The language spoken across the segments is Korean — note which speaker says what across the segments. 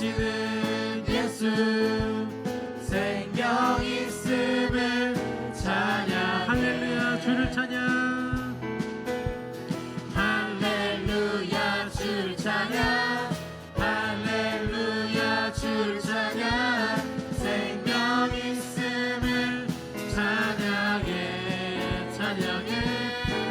Speaker 1: 되시는 예수 생명 있음을 찬양.
Speaker 2: 할렐루야 주를 찬양.
Speaker 1: 할렐루야 주를 찬양. 할렐루야 주를 찬양. 생명 있음을 찬양해 찬양해.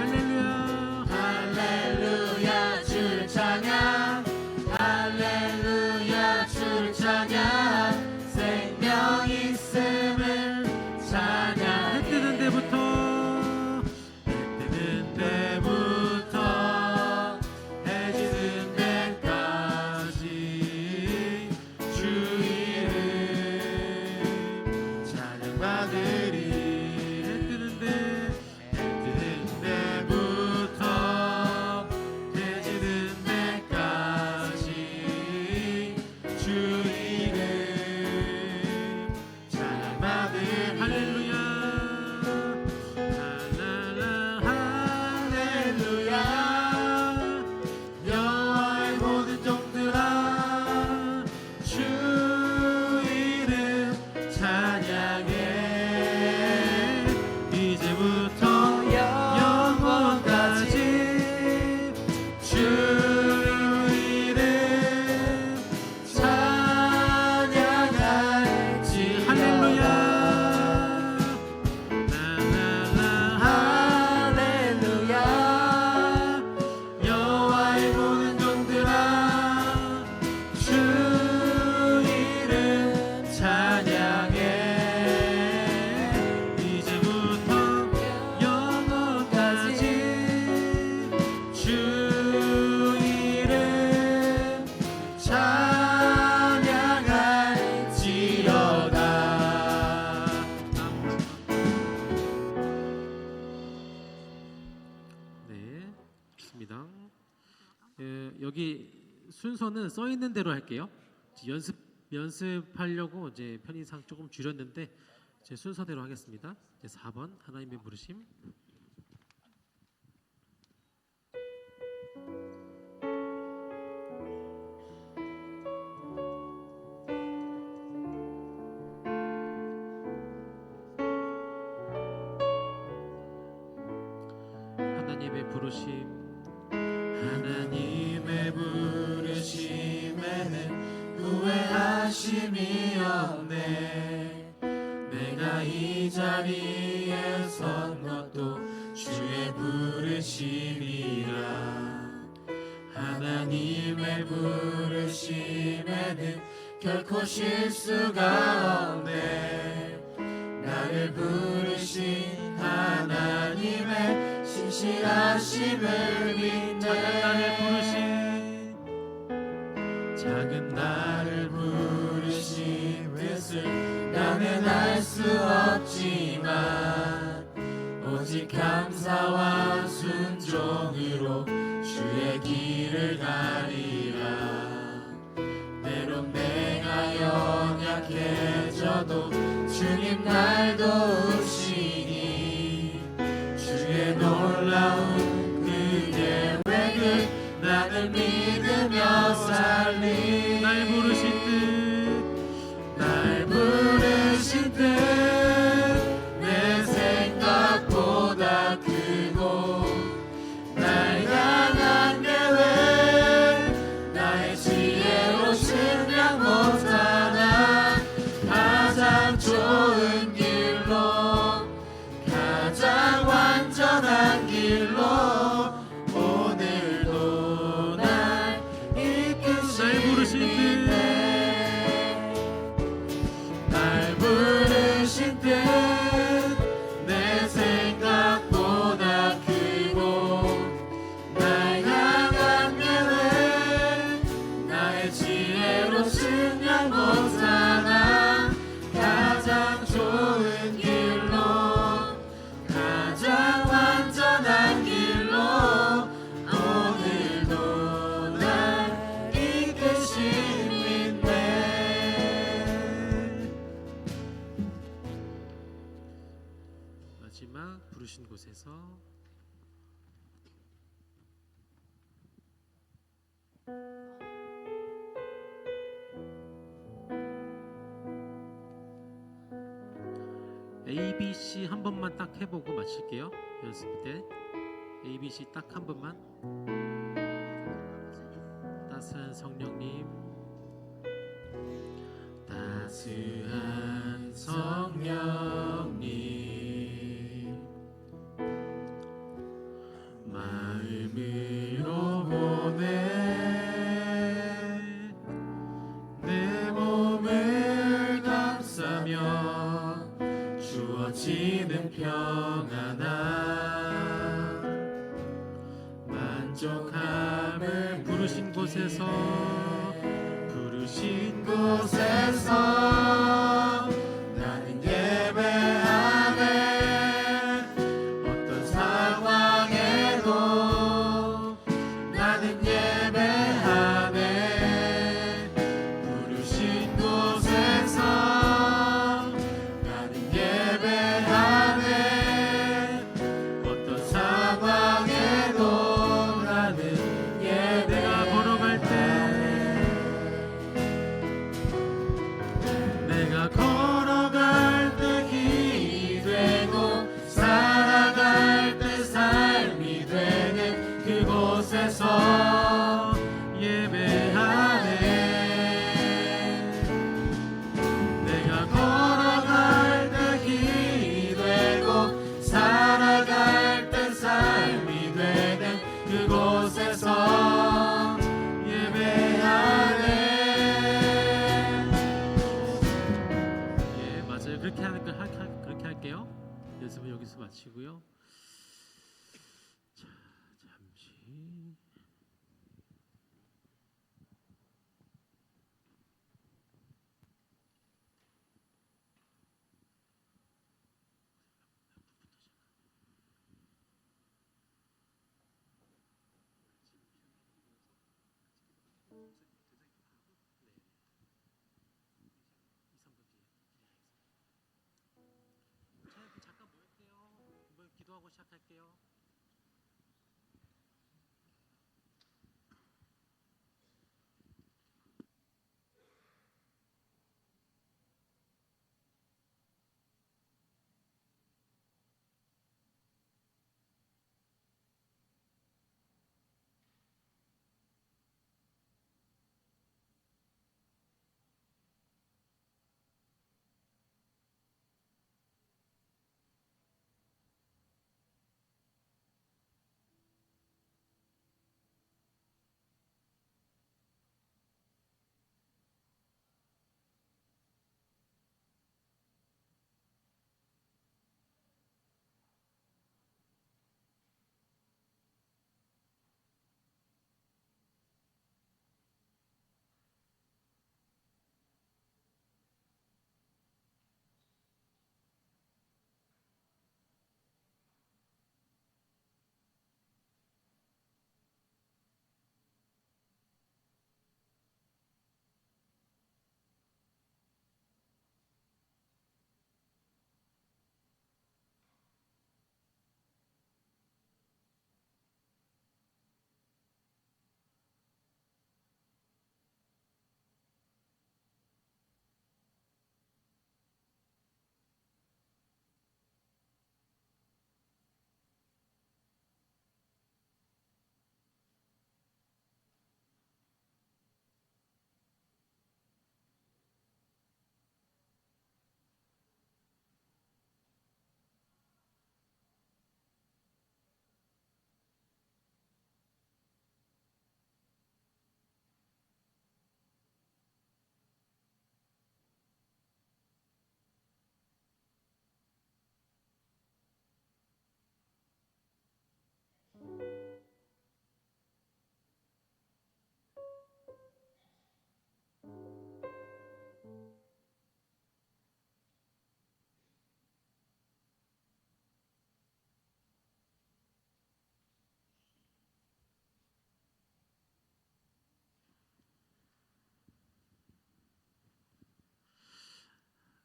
Speaker 2: 할렐루야
Speaker 1: 할렐루야 주를 찬양. 할렐루야 주를 찬양. 생명 있음을 찬양.
Speaker 2: 해 뜨는 데부터
Speaker 1: 해 지는 데까지 주 이름 찬양받으리. 해 뜨는 데부터 해 지는 데까지 주 이름 찬양받으리. 할렐루야 할렐루야. 여호와의 모든 종들아 주 이름 찬양해. 이제부터 영원까지 주 이름 찬양할지. 할렐루야 할렐루야. 여호와의 모든 종들아 주 이름 찬양해. 이제부터 영원까지 주 이름 찬양할지어다.
Speaker 2: 네, 좋습니다. 여기 순서는 써 있는 대로 할게요. 연습하려고 이제 편의상 조금 줄였는데 제 순서대로 하겠습니다. 이제 4번 하나님의 부르심. 하나님의 부르심.
Speaker 1: 하나님의 부르심에는 후회하심이 없네. 내가 이 자리에 선 것도 주의 부르심이라. 하나님의 부르심에는 결코 실수가 없네. 나를 부르신 하나님의 신실하심을 믿네. 작은 나를 부르신 뜻을 나는 알 수 없지만 오직 감사와 순종으로 주의 길을 가리라. 때론 내가 연약해져도 주님 날 도우시니 주의 놀라운 그 계획을 나는 믿으며 살리.
Speaker 2: 날 부르신 뜻.
Speaker 1: 날 부르신 뜻 내 생각보다 크고 날 향한 계획 나의 지혜로 측량 못하나 가장 좋은 길로 가장 완전한 길로 오늘도 날 이끄시네.
Speaker 2: 날 부르신 뜻.
Speaker 1: 날 부르신 뜻 내 생각보다 크고 날 향한 계획 나의 지혜로 측량 못하나 가장 좋은 길로 가장 완전한 길로 오늘도 날 이끄심인데.
Speaker 2: 마지막 부르신 곳에서 A, B, C 한 번만 딱 해보고 마칠게요. 연습 때 A, B, C 딱 한 번만. 따스한 성령님, 따스한 성령님, 마음으로 보내 내 몸을 감싸며 주어지는 평안함, 만족함을 부르신 곳에서 나는 예배하네. 어떤 상황에도 나는 예배하네. 부르신 곳에서 나는 예배하네. 어떤 상황에도 나는 내가 걸어갈 때 힘이 되고 살아갈 때 삶이 되는 그곳에서 예배하네. 내가 걸어갈 때 힘이 되고 살아갈 때 삶이 되는 그곳에서 예배하네. 그렇게 할게요. 연습은 여기서 마치고요. 자, 잠시. 잠깐 모일게요. 기도하고 시작할게요.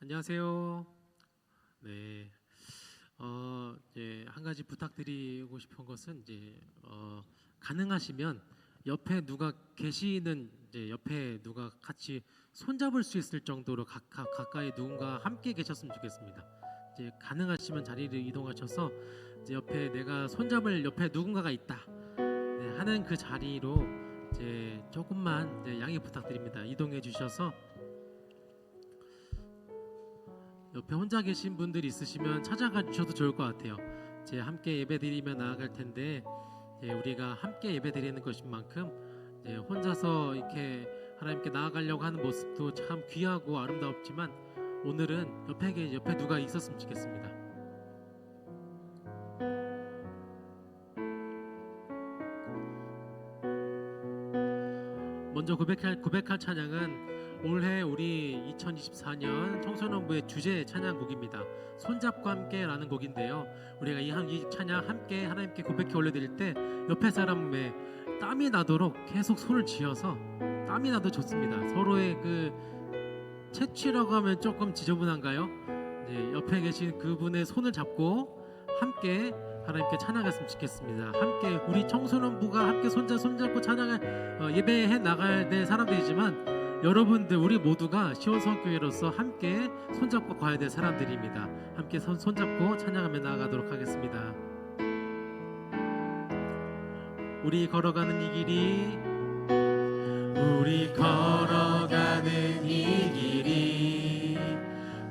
Speaker 2: 안녕하세요. 네. 이제 한 가지 부탁드리고 싶은 것은 이제 가능하시면 옆에 누가 계시는 이제 옆에 누가 같이 손잡을 수 있을 정도로 가까이 누군가 함께 계셨으면 좋겠습니다. 이제 가능하시면 자리를 이동하셔서 이제 옆에 내가 손잡을 옆에 누군가가 있다 네, 하는 그 자리로 이제 조금만 이제 양해 부탁드립니다. 이동해 주셔서 옆에 혼자 계신 분들 있으시면 찾아가 주셔도 좋을 것 같아요. 이제 함께 예배드리며 나아갈 텐데 우리가 함께 예배드리는 것인 만큼 혼자서 이렇게 하나님께 나아가려고 하는 모습도 참 귀하고 아름답지만 오늘은 옆에 누가 있었으면 좋겠습니다. 먼저 고백할 찬양은 올해 우리 2024년 청소년부의 주제 찬양곡입니다. 손잡고 함께라는 곡인데요. 우리가 이 찬양 함께 하나님께 고백해 올려드릴 때 옆에 사람의 땀이 나도록 계속 손을 쥐어서 땀이 나도 좋습니다. 서로의 그 채취라고 하면 조금 지저분한가요? 네, 옆에 계신 그분의 손을 잡고 함께 하나님께 찬양했으면 좋겠습니다. 함께 우리 청소년부가 함께 손잡고 찬양을 예배해 나가야 될 사람들이지만 여러분들 우리 모두가 시온성교회로서 함께 손잡고 가야 될 사람들입니다. 함께 손잡고 찬양하며 나아가도록 하겠습니다. 우리 걸어가는 이 길이
Speaker 1: 우리 걸어가는 이 길이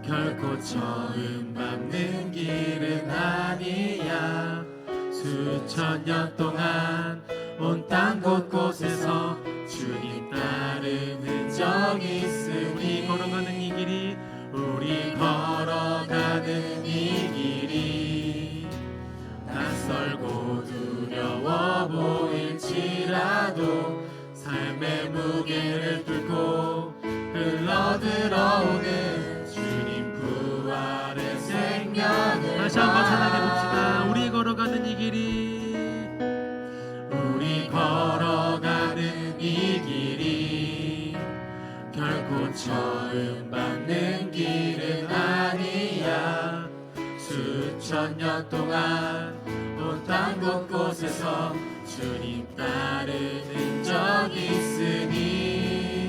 Speaker 1: 결코 처음 밟는 길은 아니야. 수천 년 동안 온 땅 곳곳에서 주님 따른 흔적이 있으니
Speaker 2: 우리 걸어가는 이 길이
Speaker 1: 우리 걸어가는 이 길이 낯설고 두려워 보일지라도 삶의 무게를 뚫고 흘러들어오는 주님 부활의 생명을
Speaker 2: 다시 한번 찬양해 봅시다. 우리 걸어가는 이 길이
Speaker 1: 우리 걸어가는 이 길이 결코 처음 밟는 길은 아니야. 수천 년 동안 온 땅 곳곳에서 주님 따른 흔적이 있으니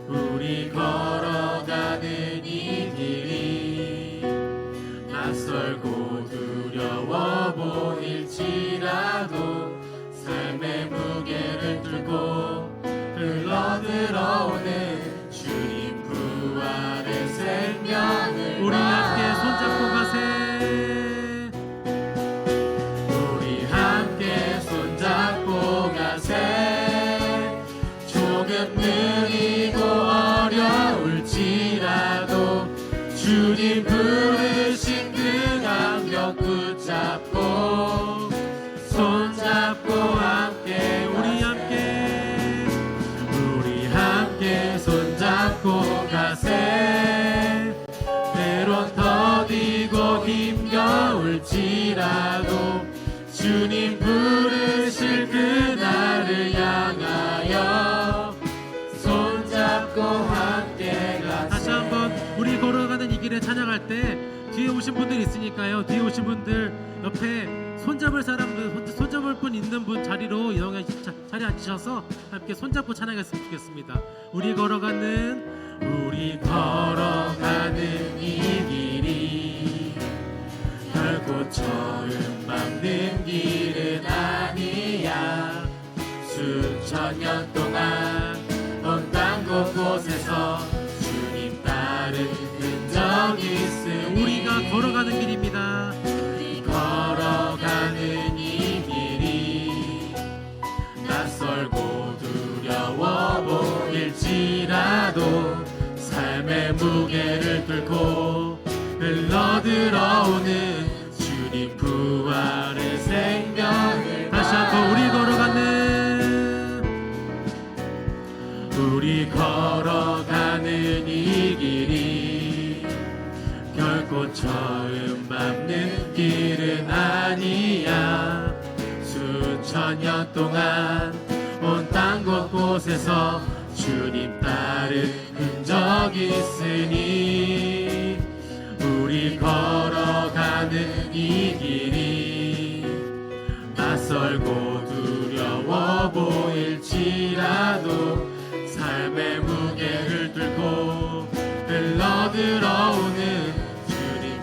Speaker 1: 우리 걸어가는 이 길이 낯설고 두려워 보일지라도 삶의 무게를 뚫고 흘러들어오는 주님 부활의 생명을
Speaker 2: 우리 함께 손잡고 가세.
Speaker 1: 우리 함께 손잡고 가세. 조금 느리고 어려울지라도 주님 부르신 그 간격 붙잡고 손잡고 함께 우리 함께 손잡고 가세. 때론 더디고 힘겨울지라도 주님 부르실 그날을 향하여 손잡고 함께 가세.
Speaker 2: 다시 한번 우리 걸어가는 이 길에 찬양할 때 뒤에 오신 분들 있으니까요. 뒤에 오신 분들 옆에 손잡을 사람들, 손잡을 분 있는 분 자리로 이동해 자리에 앉으셔서 함께 손잡고 찬양했으면 좋겠습니다. 우리 걸어가는
Speaker 1: 이 길이 결코 처음 밟는 길은 아니야. 수천 년 동안 온 땅 곳곳에서 주님 따른 흔적이 있으니
Speaker 2: 우리가 걸어가는 길입니다.
Speaker 1: 우리 걸어가는 이 길이 낯설고 두려워 보일지라도 삶의 무게를 뚫고 흘러들어오는 주님 부활의 생명을
Speaker 2: 다시 한번
Speaker 1: 우리 걸어가는 이 길이 결코 처음 밟는 길은 아니야. 수천 년 동안 온 땅 곳곳에서 주님 따른 흔적이 있으니 우리 걸어가는 이 길이 낯설고 두려워 보일지라도 삶의 무게를 뚫고 흘러들어오는 주님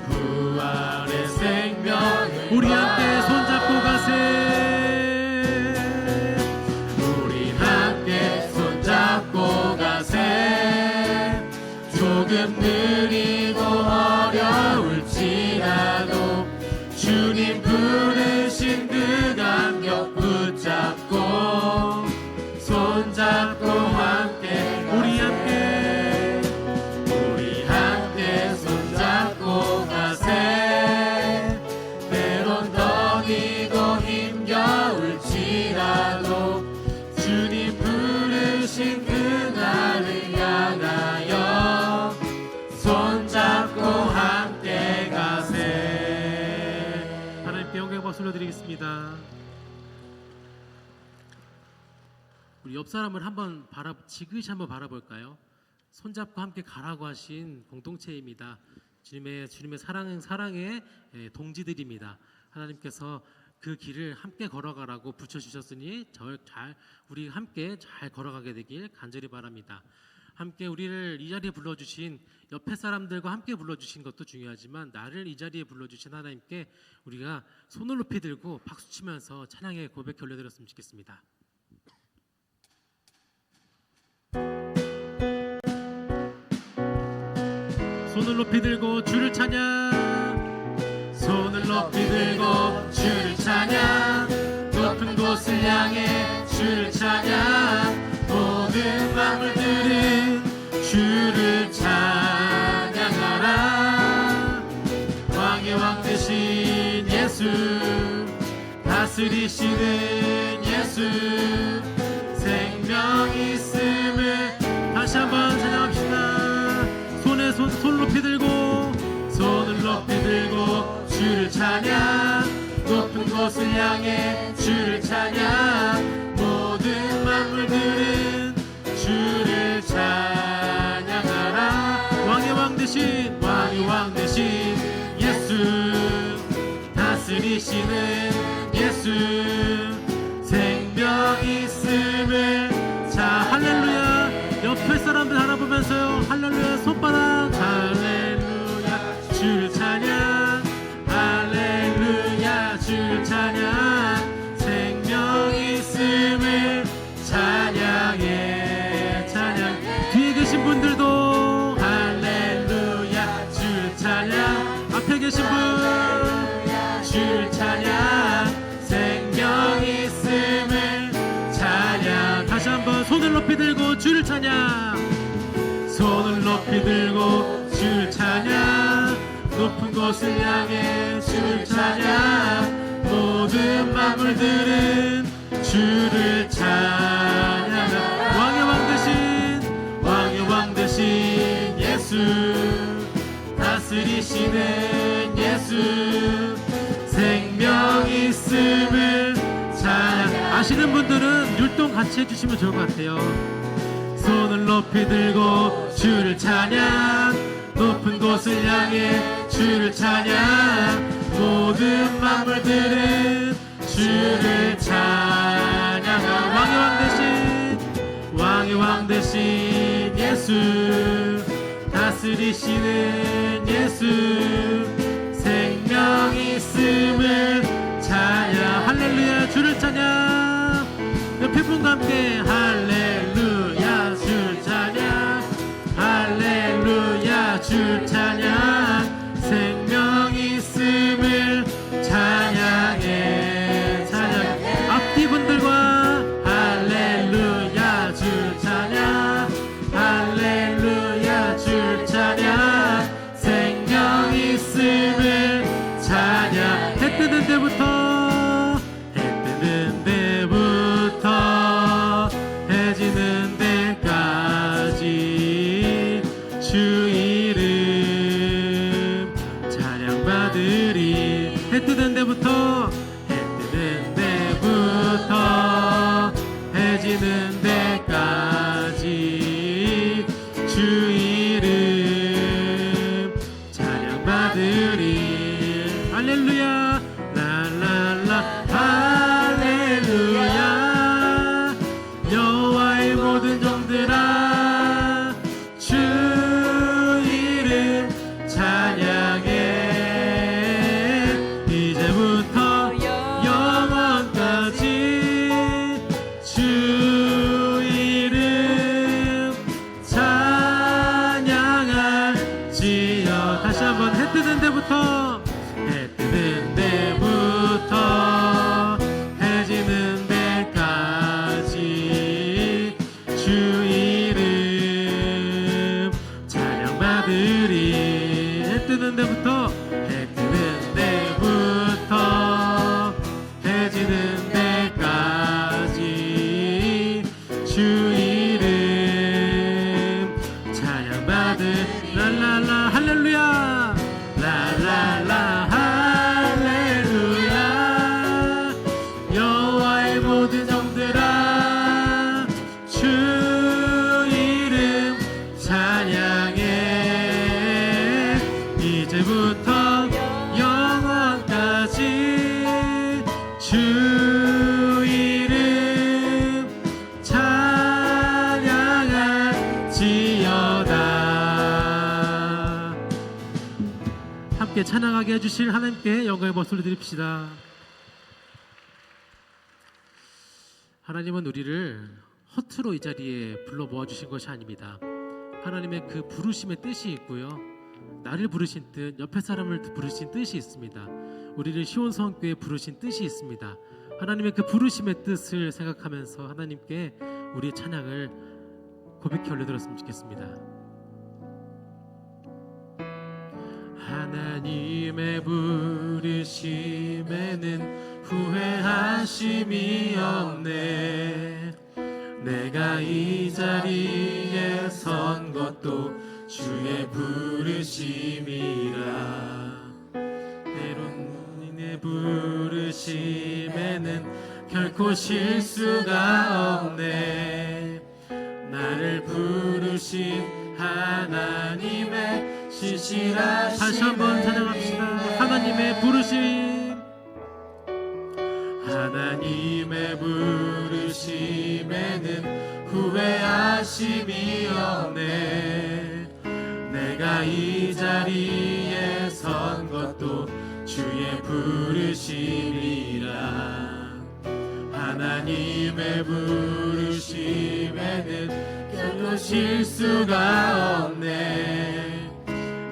Speaker 2: 올려드리겠습니다. 우리 옆 사람을 한번 지그시 한번 바라볼까요? 손잡고 함께 가라고 하신 공동체입니다. 주님의 사랑의 동지들입니다. 하나님께서 그 길을 함께 걸어가라고 붙여주셨으니 우리 함께 잘 걸어가게 되길 간절히 바랍니다. 함께 우리를 이 자리에 불러주신 옆에 사람들과 함께 불러주신 것도 중요하지만 나를 이 자리에 불러주신 하나님께 우리가 손을 높이 들고 박수치면서 찬양의 고백 올려드렸으면 좋겠습니다. 손을 높이 들고 주를 찬양,
Speaker 1: 손을 높이 들고 주를 찬양, 높은 곳을 향해 주를 찬양, 모든 만물들은 주를 찬양하라. 왕의 왕 되신 예수, 다스리시는 예수, 생명 있음을
Speaker 2: 다시 한번 찬양합시다. 손 높이 들고,
Speaker 1: 손을 높이 들고 주를 찬양, 높은 곳을 향해 주를 찬양, 모든 만물들은 주를 찬양하라.
Speaker 2: 왕의 왕 되신
Speaker 1: 예수, 다스리시는 예수, 생명 있음을
Speaker 2: 자, 할렐루야. 옆에 사람들 알아보면서요, 할렐루야 손바닥,
Speaker 1: 할렐루야 주를 찬양, 할렐루야 주를 찬양, 생명 있음을 찬양해.
Speaker 2: 뒤에 계신 분들도
Speaker 1: 할렐루야 주를 찬양,
Speaker 2: 앞에 계신 분
Speaker 1: 주를 찬양, 생명 있음을 찬양.
Speaker 2: 다시 한번 손을 높이 들고 주를 찬양,
Speaker 1: 손을 높이 들고 주를 찬양, 높은 곳을 향해 주를 찬양, 모든 만물들은 주를 찬양하라. 왕의 왕 되신 예수, 다스리시는 예수, 생명 있음을 찬양.
Speaker 2: 아시는 분들은 율동 같이 해주시면 좋을 것 같아요.
Speaker 1: 손을 높이 들고 주를 찬양, 높은 곳을 향해 주를 찬양, 모든 만물들은 주를 찬양하라. 왕의 왕 되신 예수, 다스리시는 예수, 생명 있음을 찬양.
Speaker 2: 할렐루야 주를 찬양. 옆에 분과 함께
Speaker 1: 할렐루야 주를 찬양, 할렐루야 주를 찬양, 생명 있음을 찬양해.
Speaker 2: 앞뒤 분들과
Speaker 1: 할렐루야 주를 찬양, 할렐루야 주를 찬양, 생명 있음을 찬양.
Speaker 2: 해 뜨는 데부터
Speaker 1: 해 지는 데까지 주 이름 찬양받으리.
Speaker 2: 해 뜨는 데부터
Speaker 1: 해 지는 데까지 주 이름 찬양받으리.
Speaker 2: 할렐루야
Speaker 1: 랄랄라 할렐루야. 여호와의 모든 종들아 주 이름 찬양해. 이제부터 영원까지 주 이름 찬양할지어.
Speaker 2: 다시 한번 해 뜨는 데부터
Speaker 1: 해 뜨는 데부터 해 지는 데까지 주 이름 찬양받으리.
Speaker 2: 해 뜨는 데부터
Speaker 1: 해 뜨는 데부터 해 지는 데까지 주 이름 찬양받으리.
Speaker 2: 랄랄라 할렐루야
Speaker 1: 랄랄라 할렐루야. 이제부터 영원까지 주 이름 찬양할지어다. 함께 찬양하게 해주실 하나님께 영광의 목소리 드립시다. 하나님은 우리를 허투루 이 자리에 불러 모아주신 것이 아닙니다. 하나님의 그 부르심의 뜻이 있고요, 나를 부르신 뜻, 옆에 사람을 부르신 뜻이 있습니다. 우리를 시온성교회에 부르신 뜻이 있습니다. 하나님의 그 부르심의 뜻을 생각하면서 하나님께 우리의 찬양을 고백해 올려드렸으면 좋겠습니다. 하나님의 부르심에는 후회하심이 없네. 내가 이 자리에 선 것도 주의 부르심이라. 때론 내 부르심에는 결코 실수가 없네. 나를 부르신 하나님의 신실하심에 다시 한번 찬양합시다. 하나님의 부르심, 하나님의 부르심에는 후회하심이 없네. 내가 이 자리에 선 것도 주의 부르심이라. 하나님의 부르심에는 결코 실수가 없네.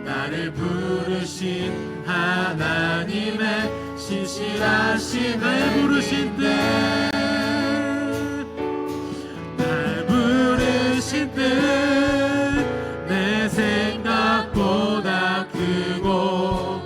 Speaker 1: 나를 부르신 하나님의 신실하심에 날 부르신 뜻, 날 부르신 뜻, 내 생각보다 크고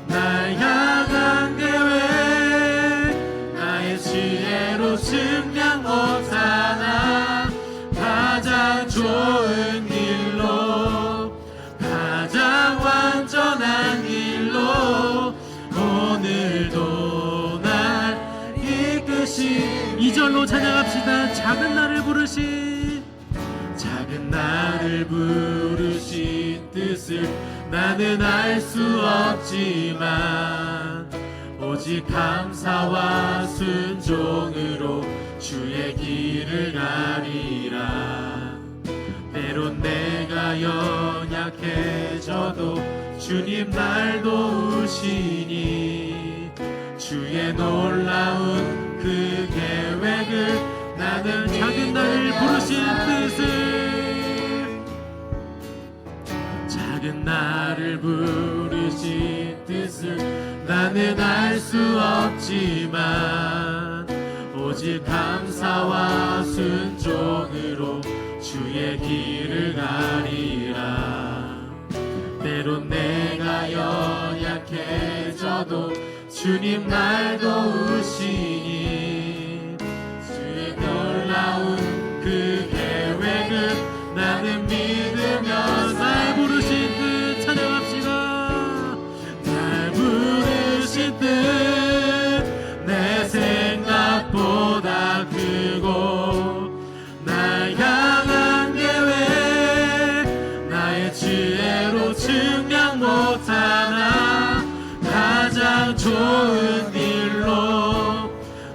Speaker 1: 날 향한 계획 나의 지혜로 측량 못하나. 가장 좋은 길로, 가장 완전한 길로 오늘도 날 이끄신. 2절로 찬양합시다. 작은 나를 부르신, 작은 나를 부르신 뜻을 나는 알 수 없지만 오직 감사와 순종으로 주의 길을 가리라. 때론 내가 연약해져도 주님 날 도우시니 주의 놀라운 그 계획을 나는 작은 나를 부르신 뜻을, 작은 나를 부르신 뜻을 나는 알 수 없지만 오직 감사와 순종으로 주의 길을 가리라. 때론 내가 연약해져도 주님 날 도우시니 주의 놀라운 그 계획을 나는 믿으며 날 부르신 뜻 찬양합시다. 날 부르신 뜻, 내 생각보다 크고 날 향한 계획 나의 지혜로 측량 못하나. 가장 좋은 길로,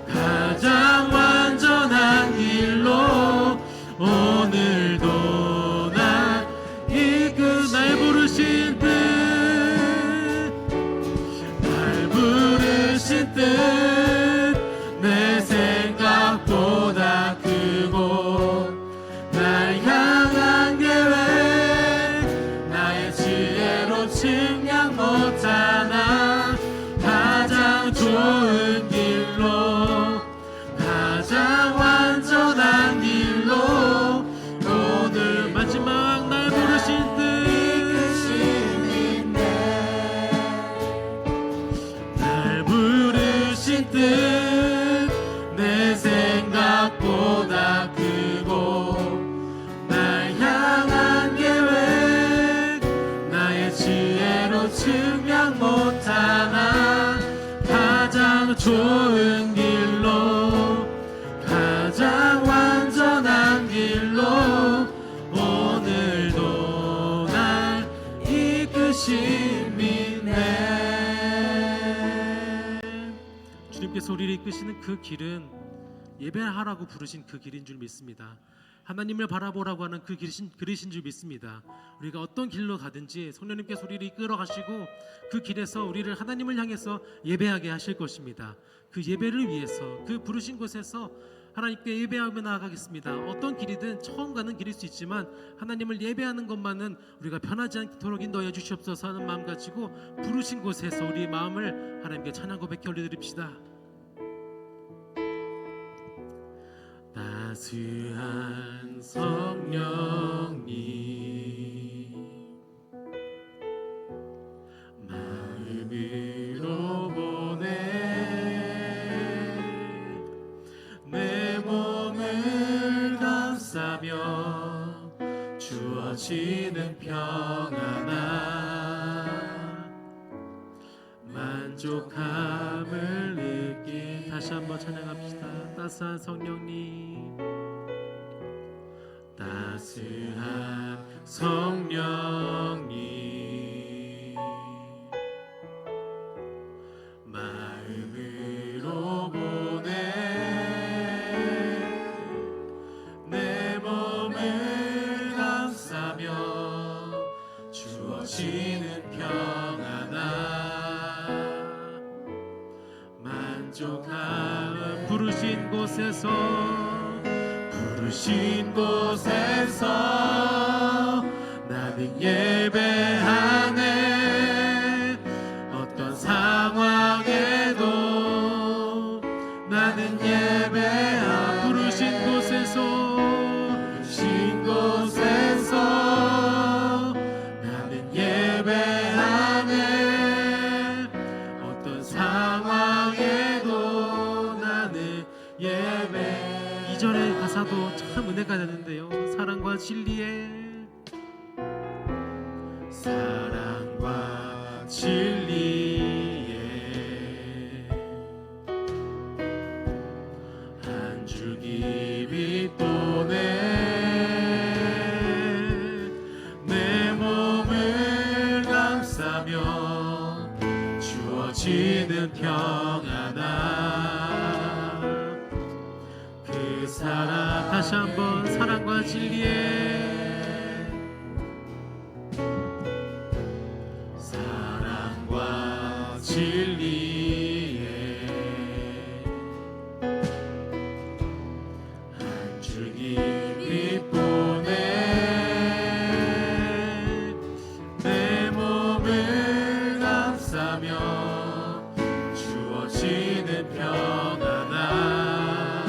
Speaker 1: 가장 완전한 길로 오늘도 날 이끌. 날 부르신 뜻, 날 부르신 뜻, 내 생각보다 크고 날 향한 계획 나의 지혜로 측량 못하나. 가장 좋은 길로, 가장 완전한 길로 오늘 마지막 날 부르신 뜻, 날 부르신 뜻, 내 생각보다 크고 날 향한 계획 나의 지혜로 측량 못하나. 가장 좋은 길로, 가장 완전한 길로 오늘도 날 이끄시.
Speaker 3: 믿네.
Speaker 1: 주님께서 우리를 이끄시는 그 길은 예배하라고 부르신 그 길인 줄 믿습니다. 하나님을 바라보라고 하는 그 길이신 줄 믿습니다. 우리가 어떤 길로 가든지 성령님께서 우리를 이끌어 가시고 그 길에서 우리를 하나님을 향해서 예배하게 하실 것입니다. 그 예배를 위해서 그 부르신 곳에서 하나님께 예배하며 나아가겠습니다. 어떤 길이든 처음 가는 길일 수 있지만 하나님을 예배하는 것만은 우리가 변하지 않도록 인도하여 주시옵소서 하는 마음 가지고 부르신 곳에서 우리의 마음을 하나님께 찬양 고백해 올려드립시다. 따스한 성령님 마음으로 보내 내 몸을 감싸며 주어지는 평안함 만족함을 느낀 다시 한번 찬양합시다. 따스한 성령님 따스한 성령님 마음으로 보내 내 몸을 감싸며 주어지는 평안함 만족함은 부르신 곳에서 나는 예배하네 어떤 상황에도 나는 예배하네 부르신 곳에서 나는 예배하네 어떤 상황에도 나는 예배 2절의 가사도 참 은혜가 되는데요. 사랑과 진리에 한 줄기 빛 보내 내 몸을 감싸며 주어지는 평안함 그 사랑 다시 한번 사랑과 진리에 사랑과 진리에 한 줄기 빛 보내 내 몸을 감싸며 주어지는 평안함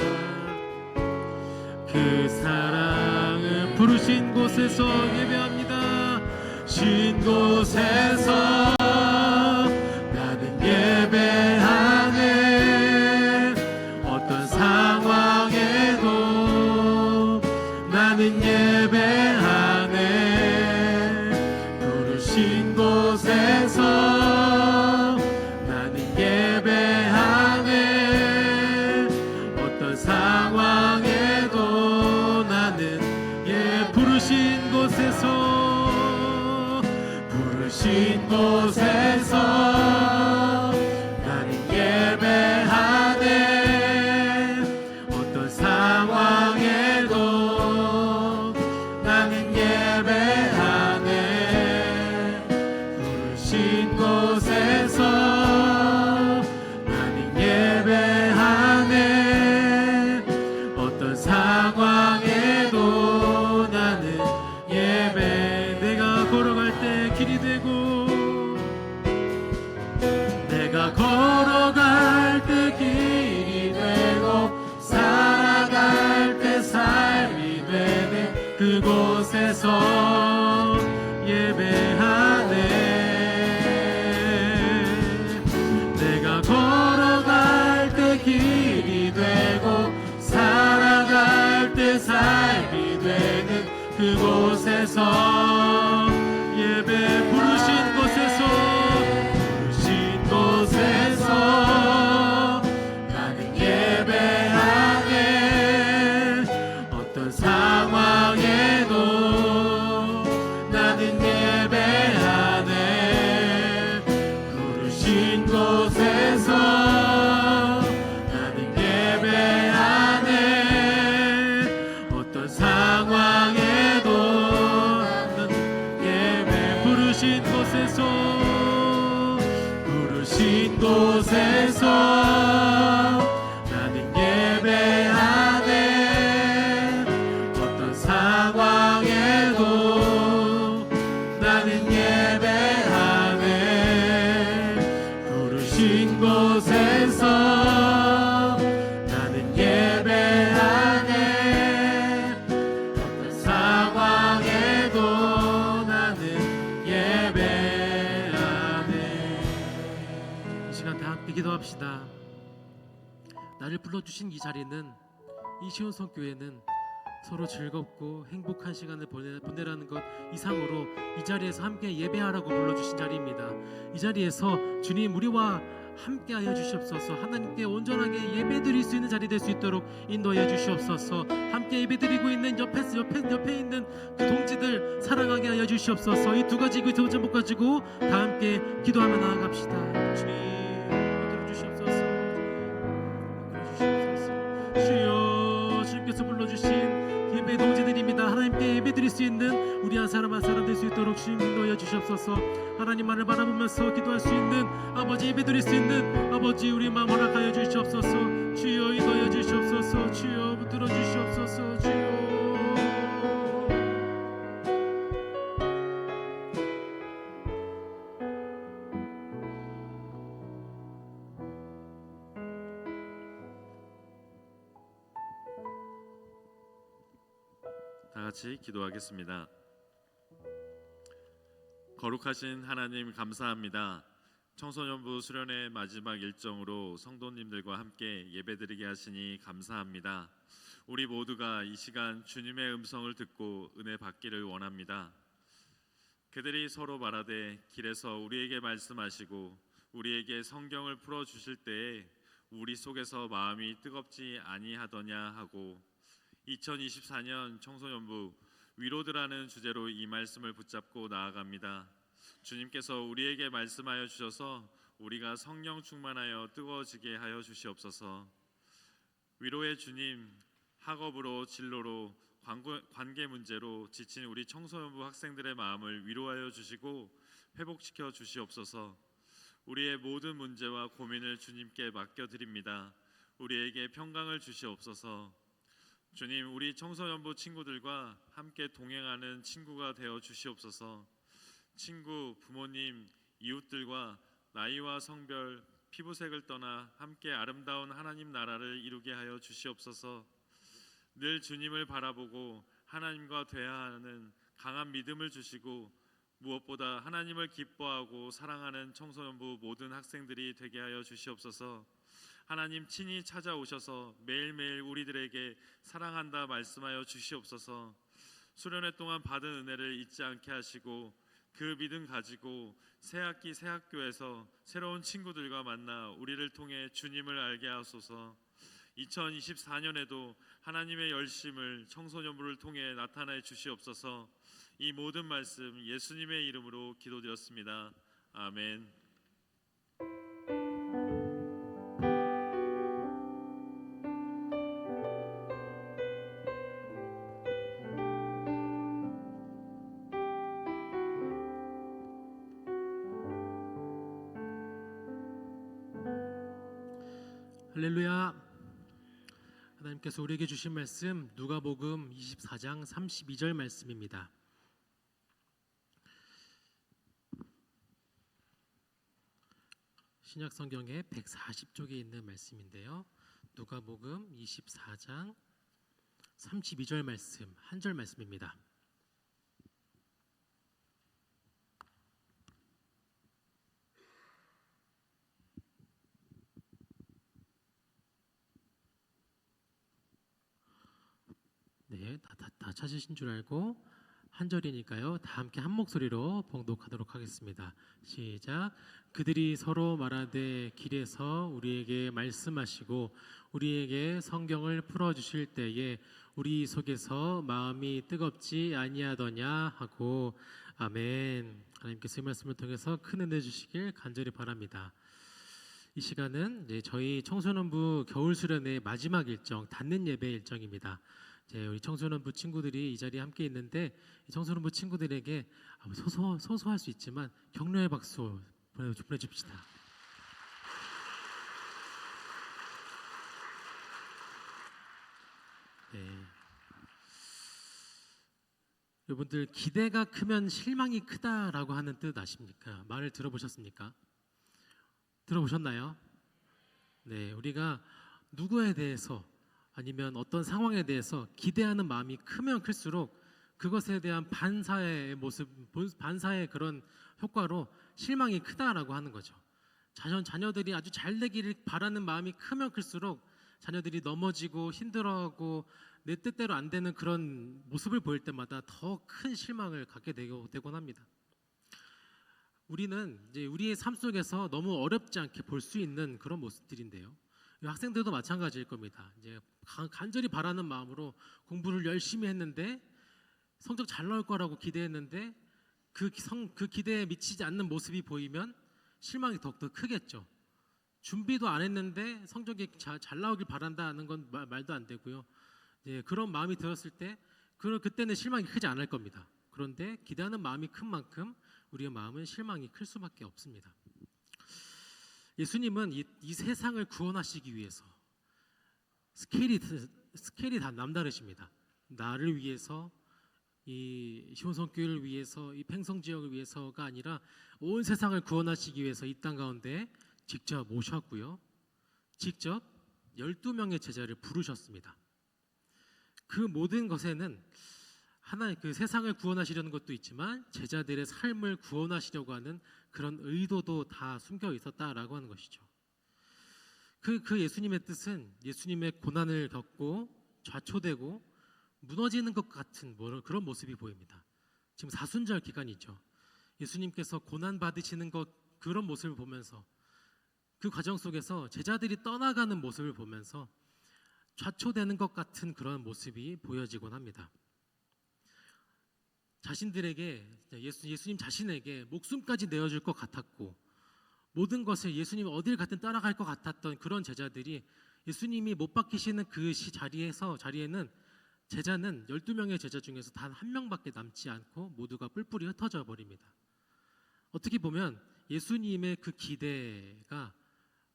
Speaker 1: 그 사랑은 부르신 곳에서 예배합니다. 신 곳에서 나는 예배하네 어떤 상황에도 나는 예배하네 부르신 곳에서 나는 예배하네 어떤 상황에도 나는 부르신 곳에서 나는 예배하네 어떤 상황에도 나는 예배하네 부르신 곳에서 나는 예배하네 어떤 상황에도 나는 예배 내가 걸어갈 때 길이 되고 내가 걸어갈 때 길이 되고 살아갈 때 삶이 되네 그곳에서 예배하네 내가 걸어갈 때 길이 되고 살아갈 때 삶이 되는 그곳에서 예배 부르신 곳에서 나는 예배하네 어떤 상황에도 나는 예배하네 부르신 곳에서 나는 예배하네. 어떤 상황에도 나는 예배하네. 부르신 곳에서 나는 예배하네. 어떤 상황에도 나는 예배하네. 이 시간 다 함께 기도합시다. 나를 불러주신 이 자리는, 이 시온성교회는 서로 즐겁고 행복한 시간을 보내라는 것 이상으로 이 자리에서 함께 예배하라고 불러주신 자리입니다. 이 자리에서 주님, 우리와 함께 하여 주시옵소서. 하나님께 온전하게 예배드릴 수 있는 자리 될 수 있도록 인도하여 주시옵소서. 함께 예배드리고 있는 옆에 있는 그 동지들 사랑하게 하여 주시옵소서. 이 두 가지 그 제목 가지고 다 함께 기도하며 나아갑시다. 주님, 들어주시옵소서. 주여, 주님께서 불러주신 예배 동지들입니다. 하나님께 예배드릴 수 있는 우리 한 사람 한 사람 될 수 있도록 주님 인도하여 주시옵소서. 하나님만을 바라보면서 기도할 수 있는 아버지, 예배드릴 수 있는 아버지, 우리 마음 허락하여 주시옵소서. 주여, 인도하여 주시옵소서. 주여, 붙들어 주시옵소서. 주여.
Speaker 3: 다 같이 기도하겠습니다. 거룩하신 하나님, 감사합니다. 청소년부 수련회 마지막 일정으로 성도님들과 함께 예배드리게 하시니 감사합니다. 우리 모두가 이 시간 주님의 음성을 듣고 은혜 받기를 원합니다. 그들이 서로 말하되 길에서 우리에게 말씀하시고 우리에게 성경을 풀어주실 때에 우리 속에서 마음이 뜨겁지 아니하더냐 하고, 2024년 청소년부 위로드라는 주제로 이 말씀을 붙잡고 나아갑니다. 주님께서 우리에게 말씀하여 주셔서 우리가 성령 충만하여 뜨거워지게 하여 주시옵소서. 위로의 주님, 학업으로, 진로로, 관계 문제로 지친 우리 청소년부 학생들의 마음을 위로하여 주시고 회복시켜 주시옵소서. 우리의 모든 문제와 고민을 주님께 맡겨드립니다. 우리에게 평강을 주시옵소서. 주님, 우리 청소년부 친구들과 함께 동행하는 친구가 되어 주시옵소서. 친구, 부모님, 이웃들과 나이와 성별, 피부색을 떠나 함께 아름다운 하나님 나라를 이루게 하여 주시옵소서. 늘 주님을 바라보고 하나님과 대화하는 강한 믿음을 주시고, 무엇보다 하나님을 기뻐하고 사랑하는 청소년부 모든 학생들이 되게 하여 주시옵소서. 하나님 친히 찾아오셔서 매일매일 우리들에게 사랑한다 말씀하여 주시옵소서. 수련회 동안 받은 은혜를 잊지 않게 하시고 그 믿음 가지고 새학기 새학교에서 새로운 친구들과 만나 우리를 통해 주님을 알게 하소서. 2024년에도 하나님의 열심을 청소년부를 통해 나타내 주시옵소서. 이 모든 말씀 예수님의 이름으로 기도드렸습니다. 아멘.
Speaker 1: 할렐루야. 하나님께서 우리에게 주신 말씀 누가복음 24장 32절 말씀입니다. 신약 성경의 140쪽에 있는 말씀인데요. 누가복음 24장 32절 말씀, 한 절 말씀입니다. 네, 다 찾으신 줄 알고 한 절이니까요. 다 함께 한 목소리로 봉독하도록 하겠습니다. 시작. 그들이 서로 말하되 길에서 우리에게 말씀하시고 우리에게 성경을 풀어주실 때에 우리 속에서 마음이 뜨겁지 아니하더냐 하고. 아멘. 하나님께서 이 말씀을 통해서 큰 은혜 주시길 간절히 바랍니다. 이 시간은 이제 저희 청소년부 겨울 수련회 마지막 일정, 닫는 예배 일정입니다. 우리 청소년부 친구들이 이 자리에 함께 있는데, 이 청소년부 친구들에게 소소할 수 있지만 격려의 박수 보내줍시다. 여러분들 기대가 크면 실망이 크다라고 하는 뜻 아십니까? 말을 들어보셨습니까? 들어보셨나요? 네, 우리가 누구에 대해서 아니면 어떤 상황에 대해서 기대하는 마음이 크면 클수록 그것에 대한 반사의 모습, 반사의 그런 효과로 실망이 크다라고 하는 거죠. 자녀들이 아주 잘 되기를 바라는 마음이 크면 클수록 자녀들이 넘어지고 힘들어하고 내 뜻대로 안 되는 그런 모습을 보일 때마다 더 큰 실망을 갖게 되곤 합니다. 우리는 이제 우리의 삶 속에서 너무 어렵지 않게 볼 수 있는 그런 모습들인데요. 학생들도 마찬가지일 겁니다. 이제 간절히 바라는 마음으로 공부를 열심히 했는데 성적 잘 나올 거라고 기대했는데 그 기대에 미치지 않는 모습이 보이면 실망이 더욱더 크겠죠. 준비도 안 했는데 성적이 잘 나오길 바란다는 건 말도 안 되고요. 예, 그런 마음이 들었을 때 그때는 실망이 크지 않을 겁니다. 그런데 기대하는 마음이 큰 만큼 우리의 마음은 실망이 클 수밖에 없습니다. 예수님은 이 세상을 구원하시기 위해서 스케일이 다 남다르십니다. 나를 위해서, 이 시온성교회를 위해서, 이 팽성 지역을 위해서가 아니라 온 세상을 구원하시기 위해서 이 땅 가운데 직접 오셨고요. 직접 12명의 제자를 부르셨습니다. 그 모든 것에는 하나의 그 세상을 구원하시려는 것도 있지만 제자들의 삶을 구원하시려고 하는 그런 의도도 다 숨겨 있었다라고 하는 것이죠. 그 예수님의 뜻은 예수님의 고난을 겪고 좌초되고 무너지는 것 같은 그런 모습이 보입니다. 지금 사순절 기간이죠. 예수님께서 고난 받으시는 그런 모습을 보면서 그 과정 속에서 제자들이 떠나가는 모습을 보면서 좌초되는 것 같은 그런 모습이 보여지곤 합니다. 자신들에게 예수님 자신에게 목숨까지 내어줄 것 같았고 모든 것을 예수님 어딜 가든 따라갈 것 같았던 그런 제자들이 예수님이 못 박히시는 그 자리에는 제자는 12명의 제자 중에서 단 한 명밖에 남지 않고 모두가 뿔뿔이 흩어져 버립니다. 어떻게 보면 예수님의 그 기대가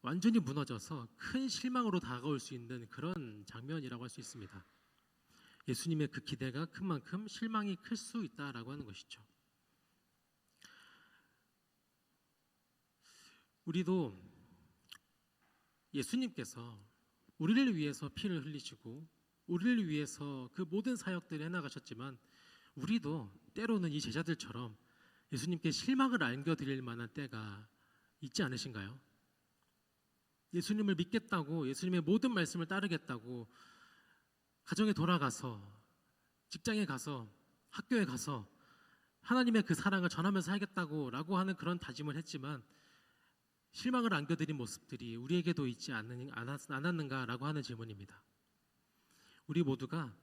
Speaker 1: 완전히 무너져서 큰 실망으로 다가올 수 있는 그런 장면이라고 할 수 있습니다. 예수님의 그 기대가 큰 만큼 실망이 클 수 있다라고 하는 것이죠. 우리도 예수님께서 우리를 위해서 피를 흘리시고 우리를 위해서 그 모든 사역들을 해나가셨지만 우리도 때로는 이 제자들처럼 예수님께 실망을 안겨드릴 만한 때가 있지 않으신가요? 예수님을 믿겠다고 예수님의 모든 말씀을 따르겠다고 가정에 돌아가서 직장에 가서 학교에 가서 하나님의 그 사랑을 전하면서 살겠다고 라고 하는 그런 다짐을 했지만 실망을 안겨드린 모습들이 우리에게도 있지 않았는가라고 하는 질문입니다. 우리 모두가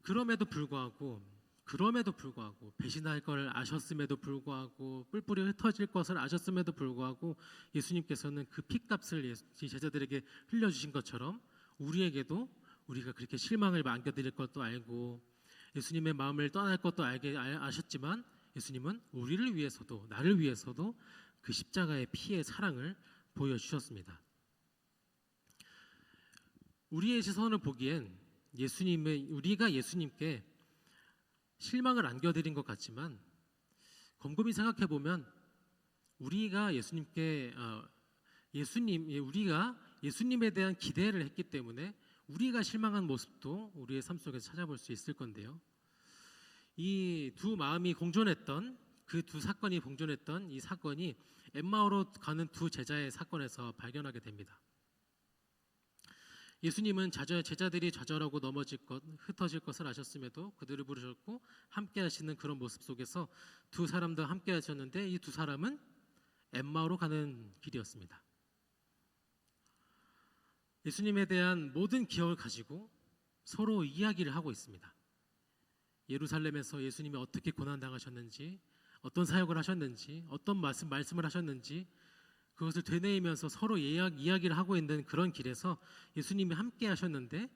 Speaker 1: 그럼에도 불구하고 배신할 걸 아셨음에도 불구하고 뿔뿔이 흩어질 것을 아셨음에도 불구하고 예수님께서는 그 피값을 제자들에게 흘려주신 것처럼 우리에게도 우리가 그렇게 실망을 안겨드릴 것도 알고 예수님의 마음을 떠날 것도 아셨지만 예수님은 우리를 위해서도 나를 위해서도 그 십자가의 피의 사랑을 보여주셨습니다. 우리의 시선을 보기엔 우리가 예수님께 실망을 안겨드린 것 같지만 곰곰이 생각해 보면 우리가 예수님에 대한 기대를 했기 때문에 우리가 실망한 모습도 우리의 삶 속에서 찾아볼 수 있을 건데요. 이 두 마음이 공존했던 그 두 사건이 공존했던 이 사건이 엠마오로 가는 두 제자의 사건에서 발견하게 됩니다. 예수님은 제자들이 좌절하고 흩어질 것을 아셨음에도 그들을 부르셨고 함께 하시는 그런 모습 속에서 두 사람도 함께 하셨는데 이 두 사람은 엠마오로 가는 길이었습니다. 예수님에 대한 모든 기억을 가지고 서로 이야기를 하고 있습니다. 예루살렘에서 예수님이 어떻게 고난당하셨는지, 어떤 사역을 하셨는지, 어떤 말씀을 하셨는지 그것을 되뇌이면서 서로 이야기를 하고 있는 그런 길에서 예수님이 함께 하셨는데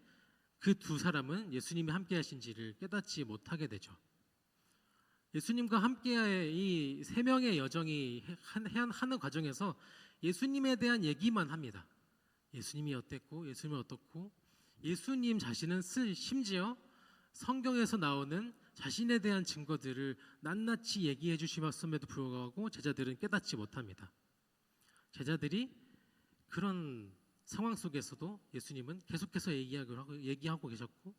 Speaker 1: 그 두 사람은 예수님이 함께 하신지를 깨닫지 못하게 되죠. 예수님과 함께 이 세 명의 여정이 하는 과정에서 예수님에 대한 얘기만 합니다. 예수님이 어땠고 예수님이 어떻고 예수님 자신은 심지어 성경에서 나오는 자신에 대한 증거들을 낱낱이 얘기해 주셨음에도 불구하고 제자들은 깨닫지 못합니다. 제자들이 그런 상황 속에서도 예수님은 계속해서 얘기하고 계셨고,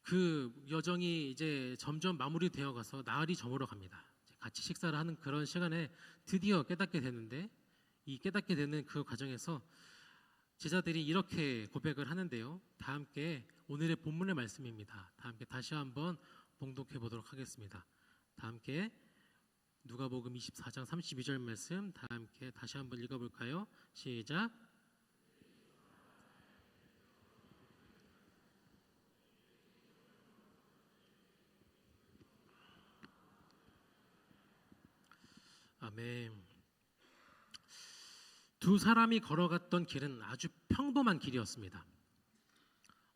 Speaker 1: 그 여정이 이제 점점 마무리되어 가서 나흘이 저물어 갑니다. 같이 식사를 하는 그런 시간에 드디어 깨닫게 되는데, 이 깨닫게 되는 그 과정에서 제자들이 이렇게 고백을 하는데요. 다 함께 오늘의 본문의 말씀입니다. 다 함께 다시 한번 봉독해 보도록 하겠습니다. 다 함께 누가복음 24장 32절 말씀 다 함께 다시 한번 읽어볼까요? 시작. 아멘. 두 사람이 걸어갔던 길은 아주 평범한 길이었습니다.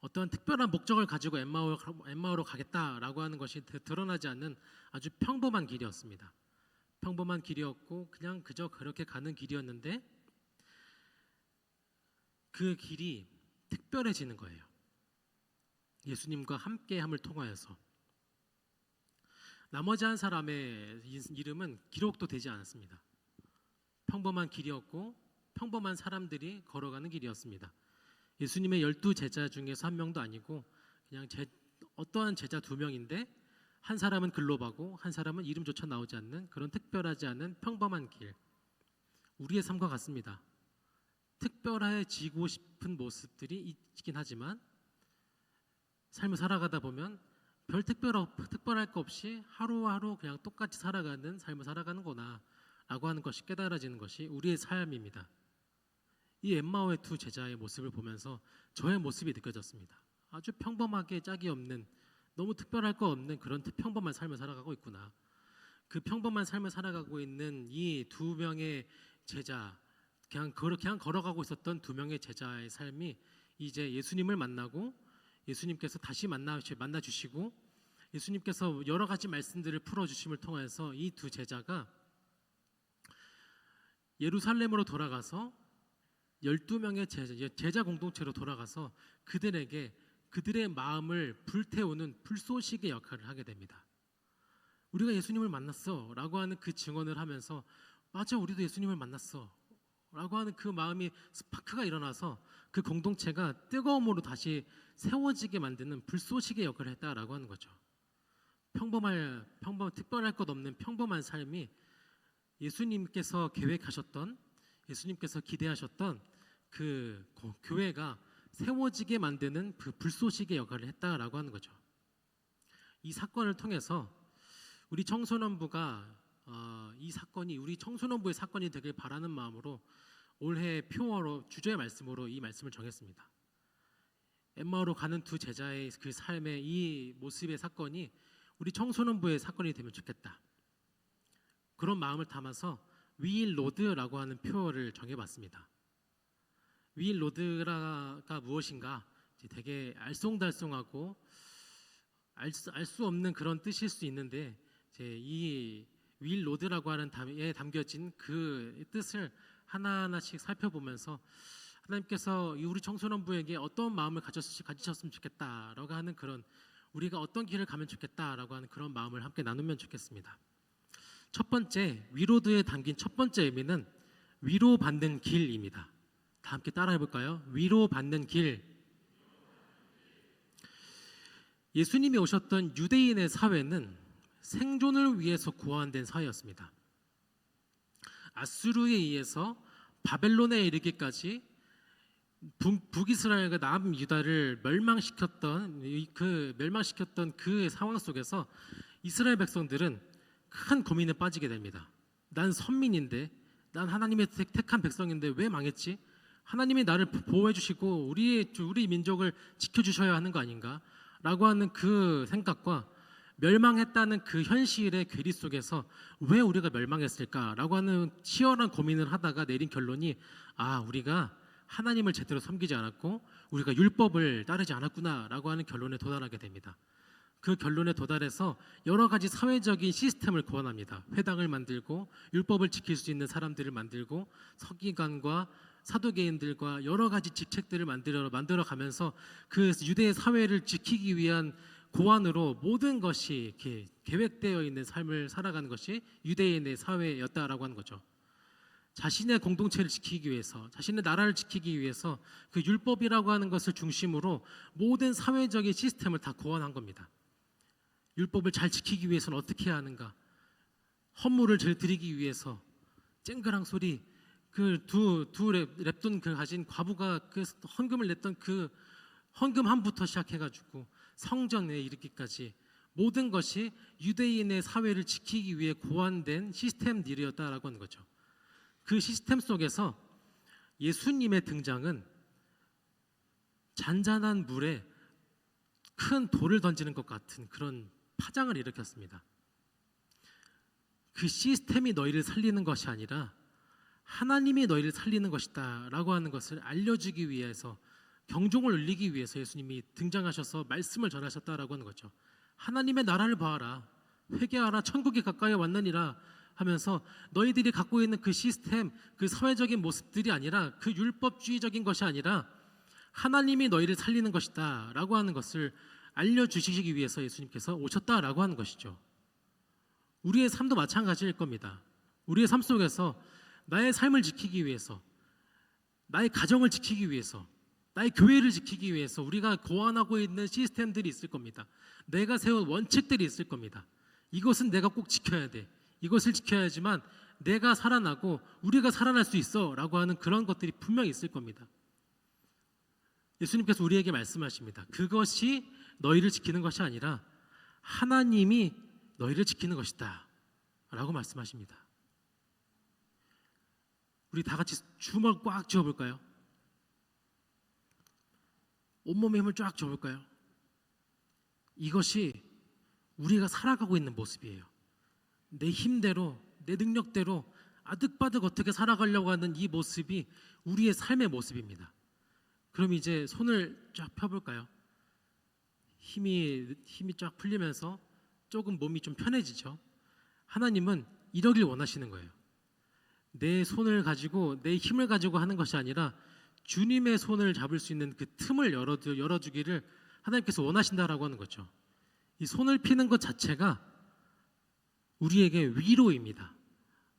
Speaker 1: 어떤 특별한 목적을 가지고 엠마오로 가겠다라고 하는 것이 드러나지 않는 아주 평범한 길이었습니다. 평범한 길이었고 그냥 그저 그렇게 가는 길이었는데 그 길이 특별해지는 거예요. 예수님과 함께함을 통하여서. 나머지 한 사람의 이름은 기록도 되지 않았습니다. 평범한 길이었고 평범한 사람들이 걸어가는 길이었습니다. 예수님의 12제자 중에서 한 명도 아니고 그냥 어떠한 제자 2명인데 한 사람은 글로바고 한 사람은 이름조차 나오지 않는 그런 특별하지 않은 평범한 길. 우리의 삶과 같습니다. 특별해지고 싶은 모습들이 있긴 하지만 삶을 살아가다 보면 별 특별할 거 없이 하루하루 그냥 똑같이 살아가는 삶을 살아가는구나 라고 하는 것이 깨달아지는 것이 우리의 삶입니다. 이 엠마오의 두 제자의 모습을 보면서 저의 모습이 느껴졌습니다. 아주 평범하게 짝이 없는, 너무 특별할 거 없는 그런 평범한 삶을 살아가고 있구나. 그 평범한 삶을 살아가고 있는 이 2명의 제자, 그냥 걸어가고 있었던 2명의 제자의 삶이 이제 예수님을 만나고 예수님께서 다시 만나 주시고 예수님께서 여러 가지 말씀들을 풀어 주심을 통해서 이 두 제자가 예루살렘으로 돌아가서 12명의 제자 공동체로 돌아가서 그들에게 그들의 마음을 불태우는 불쏘시개 역할을 하게 됩니다. 우리가 예수님을 만났어 라고 하는 그 증언을 하면서 맞아, 우리도 예수님을 만났어 라고 하는 그 마음이 스파크가 일어나서 그 공동체가 뜨거움으로 다시 세워지게 만드는 불쏘시개 역할을 했다라고 하는 거죠. 특별할 것 없는 평범한 삶이 예수님께서 계획하셨던, 예수님께서 기대하셨던 그 교회가 세워지게 만드는 그 불쏘시개 역할을 했다라고 하는 거죠. 이 사건을 통해서 우리 청소년부가 이 사건이 우리 청소년부의 사건이 되길 바라는 마음으로 올해 표어로 주제의 말씀으로 이 말씀을 정했습니다. 엠마오로 가는 두 제자의 그 삶의 이 모습의 사건이 우리 청소년부의 사건이 되면 좋겠다. 그런 마음을 담아서 위일로드라고 하는 표어를 정해봤습니다. 위일로드가 무엇인가? 되게 알쏭달쏭하고 알 수 없는 그런 뜻일 수 있는데 이 위일로드라고 하는 단어에 담겨진 그 뜻을 하나하나씩 살펴보면서 하나님께서 우리 청소년부에게 어떤 마음을 가지셨으면 좋겠다라고 하는 그런 우리가 어떤 길을 가면 좋겠다라고 하는 그런 마음을 함께 나누면 좋겠습니다. 첫 번째, 위로드에 담긴 첫 번째 의미는 위로받는 길입니다. 다 함께 따라해 볼까요? 위로받는 길. 예수님이 오셨던 유대인의 사회는 생존을 위해서 구원된 사회였습니다. 아수르에 의해서 바벨론에 이르기까지 북이스라엘과 남유다를 멸망시켰던 그 상황 속에서 이스라엘 백성들은 큰 고민에 빠지게 됩니다. 난 선민인데, 난 하나님의 택한 백성인데 왜 망했지? 하나님이 나를 보호해 주시고 우리 민족을 지켜주셔야 하는 거 아닌가? 라고 하는 그 생각과 멸망했다는 그 현실의 괴리 속에서 왜 우리가 멸망했을까라고 하는 치열한 고민을 하다가 내린 결론이 우리가 하나님을 제대로 섬기지 않았고 우리가 율법을 따르지 않았구나라고 하는 결론에 도달하게 됩니다. 그 결론에 도달해서 여러 가지 사회적인 시스템을 고안합니다. 회당을 만들고 율법을 지킬 수 있는 사람들을 만들고 서기관과 사두개인들과 여러 가지 직책들을 만들어 가면서 그 유대 사회를 지키기 위한 고안으로 모든 것이 이렇게 계획되어 있는 삶을 살아가는 것이 유대인의 사회였다라고 하는 거죠. 자신의 공동체를 지키기 위해서, 자신의 나라를 지키기 위해서 그 율법이라고 하는 것을 중심으로 모든 사회적인 시스템을 다 고안한 겁니다. 율법을 잘 지키기 위해서는 어떻게 해야 하는가? 헌물을 드리기 위해서 쨍그랑 소리 두 랩돈 그 가진 과부가 그 헌금을 냈던 그 헌금 함부터 시작해가지고 성전에 이르기까지 모든 것이 유대인의 사회를 지키기 위해 고안된 시스템들이었다라고 하는 거죠. 그 시스템 속에서 예수님의 등장은 잔잔한 물에 큰 돌을 던지는 것 같은 그런 파장을 일으켰습니다. 그 시스템이 너희를 살리는 것이 아니라 하나님이 너희를 살리는 것이다 라고 하는 것을 알려주기 위해서, 경종을 울리기 위해서 예수님이 등장하셔서 말씀을 전하셨다라고 하는 거죠. 하나님의 나라를 봐라, 회개하라, 천국이 가까이 왔느니라 하면서 너희들이 갖고 있는 그 시스템, 그 사회적인 모습들이 아니라, 그 율법주의적인 것이 아니라 하나님이 너희를 살리는 것이다 라고 하는 것을 알려주시기 위해서 예수님께서 오셨다라고 하는 것이죠. 우리의 삶도 마찬가지일 겁니다. 우리의 삶 속에서 나의 삶을 지키기 위해서, 나의 가정을 지키기 위해서, 나의 교회를 지키기 위해서 우리가 고안하고 있는 시스템들이 있을 겁니다. 내가 세운 원칙들이 있을 겁니다. 이것은 내가 꼭 지켜야 돼, 이것을 지켜야지만 내가 살아나고 우리가 살아날 수 있어 라고 하는 그런 것들이 분명히 있을 겁니다. 예수님께서 우리에게 말씀하십니다. 그것이 너희를 지키는 것이 아니라 하나님이 너희를 지키는 것이다 라고 말씀하십니다. 우리 다 같이 주먹을 꽉 쥐어볼까요? 온몸에 힘을 쫙 줘볼까요? 이것이 우리가 살아가고 있는 모습이에요. 내 힘대로, 내 능력대로 아득바득 어떻게 살아가려고 하는 이 모습이 우리의 삶의 모습입니다. 그럼 이제 손을 쫙 펴볼까요? 힘이 쫙 풀리면서 조금 몸이 좀 편해지죠. 하나님은 이러길 원하시는 거예요. 내 손을 가지고, 내 힘을 가지고 하는 것이 아니라 주님의 손을 잡을 수 있는 그 틈을 열어주기를 하나님께서 원하신다라고 하는 거죠. 이 손을 피는 것 자체가 우리에게 위로입니다.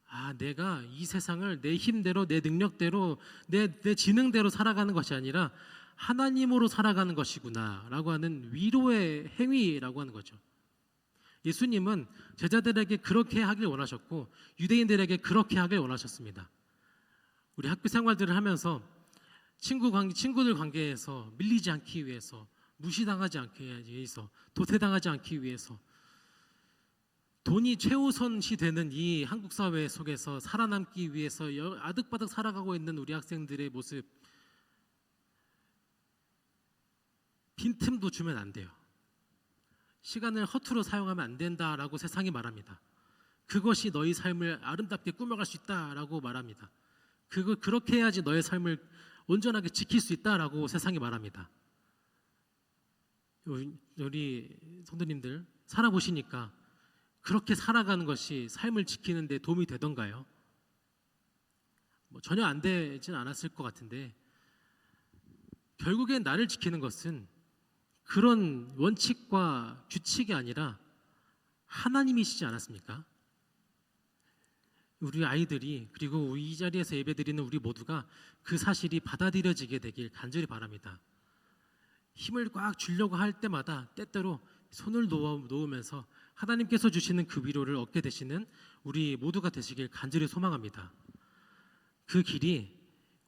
Speaker 1: 아, 내가 이 세상을 내 힘대로, 내 능력대로, 내 지능대로 살아가는 것이 아니라 하나님으로 살아가는 것이구나 라고 하는 위로의 행위라고 하는 거죠. 예수님은 제자들에게 그렇게 하길 원하셨고 유대인들에게 그렇게 하길 원하셨습니다. 우리 학교 생활들을 하면서 친구들 관계에서 밀리지 않기 위해서, 무시당하지 않기 위해서, 도태당하지 않기 위해서 돈이 최우선시 되는 이 한국 사회 속에서 살아남기 위해서 아득바득 살아가고 있는 우리 학생들의 모습, 빈틈도 주면 안 돼요. 시간을 허투루 사용하면 안 된다라고 세상이 말합니다. 그것이 너희 삶을 아름답게 꾸며갈 수 있다라고 말합니다. 그렇게 해야지 너의 삶을 온전하게 지킬 수 있다라고 세상이 말합니다. 우리 성도님들 살아보시니까 그렇게 살아가는 것이 삶을 지키는 데 도움이 되던가요? 전혀 안 되진 않았을 것 같은데, 결국엔 나를 지키는 것은 그런 원칙과 규칙이 아니라 하나님이시지 않았습니까? 우리 아이들이, 그리고 이 자리에서 예배드리는 우리 모두가 그 사실이 받아들여지게 되길 간절히 바랍니다. 힘을 꽉 주려고 할 때마다 때때로 손을 놓으면서 하나님께서 주시는 그 위로를 얻게 되시는 우리 모두가 되시길 간절히 소망합니다. 그 길이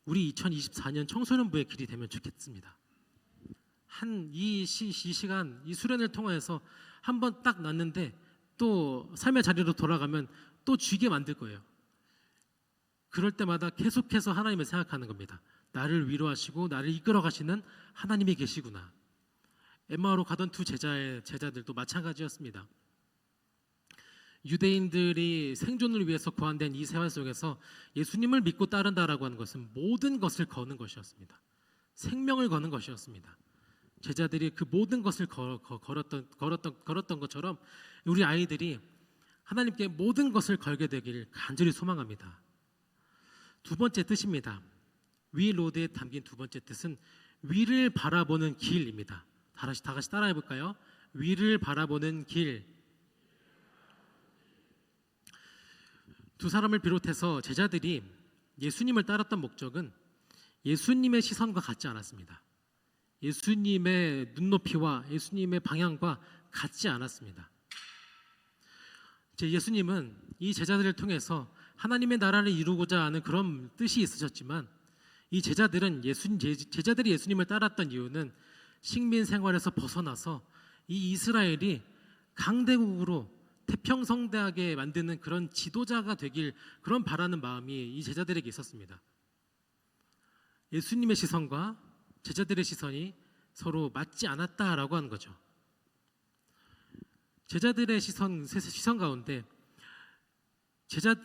Speaker 1: 우리 2024년 청소년부의 길이 되면 좋겠습니다. 이 시간, 이 수련을 통해서 한번 딱 났는데 또 삶의 자리로 돌아가면 또 쥐게 만들 거예요. 그럴 때마다 계속해서 하나님을 생각하는 겁니다. 나를 위로하시고 나를 이끌어 가시는 하나님이 계시구나. 엠마오로 가던 두 제자들도 마찬가지였습니다. 유대인들이 생존을 위해서 고안된 이 생활 속에서 예수님을 믿고 따른다라고 하는 것은 모든 것을 거는 것이었습니다. 생명을 거는 것이었습니다. 제자들이 그 모든 것을 걸었던 것처럼 우리 아이들이 하나님께 모든 것을 걸게 되기를 간절히 소망합니다. 두 번째 뜻입니다. 위 로드에 담긴 두 번째 뜻은 위를 바라보는 길입니다. 다 같이 따라해 볼까요? 위를 바라보는 길. 두 사람을 비롯해서 제자들이 예수님을 따랐던 목적은 예수님의 시선과 같지 않았습니다. 예수님의 눈높이와 예수님의 방향과 같지 않았습니다. 예수님은 이 제자들을 통해서 하나님의 나라를 이루고자 하는 그런 뜻이 있으셨지만 이 제자들이 예수님을 따랐던 이유는 식민 생활에서 벗어나서 이 이스라엘이 강대국으로 태평성대하게 만드는 그런 지도자가 되길 그런 바라는 마음이 이 제자들에게 있었습니다. 예수님의 시선과 제자들의 시선이 서로 맞지 않았다라고 하는 거죠. 제자들의 시선 가운데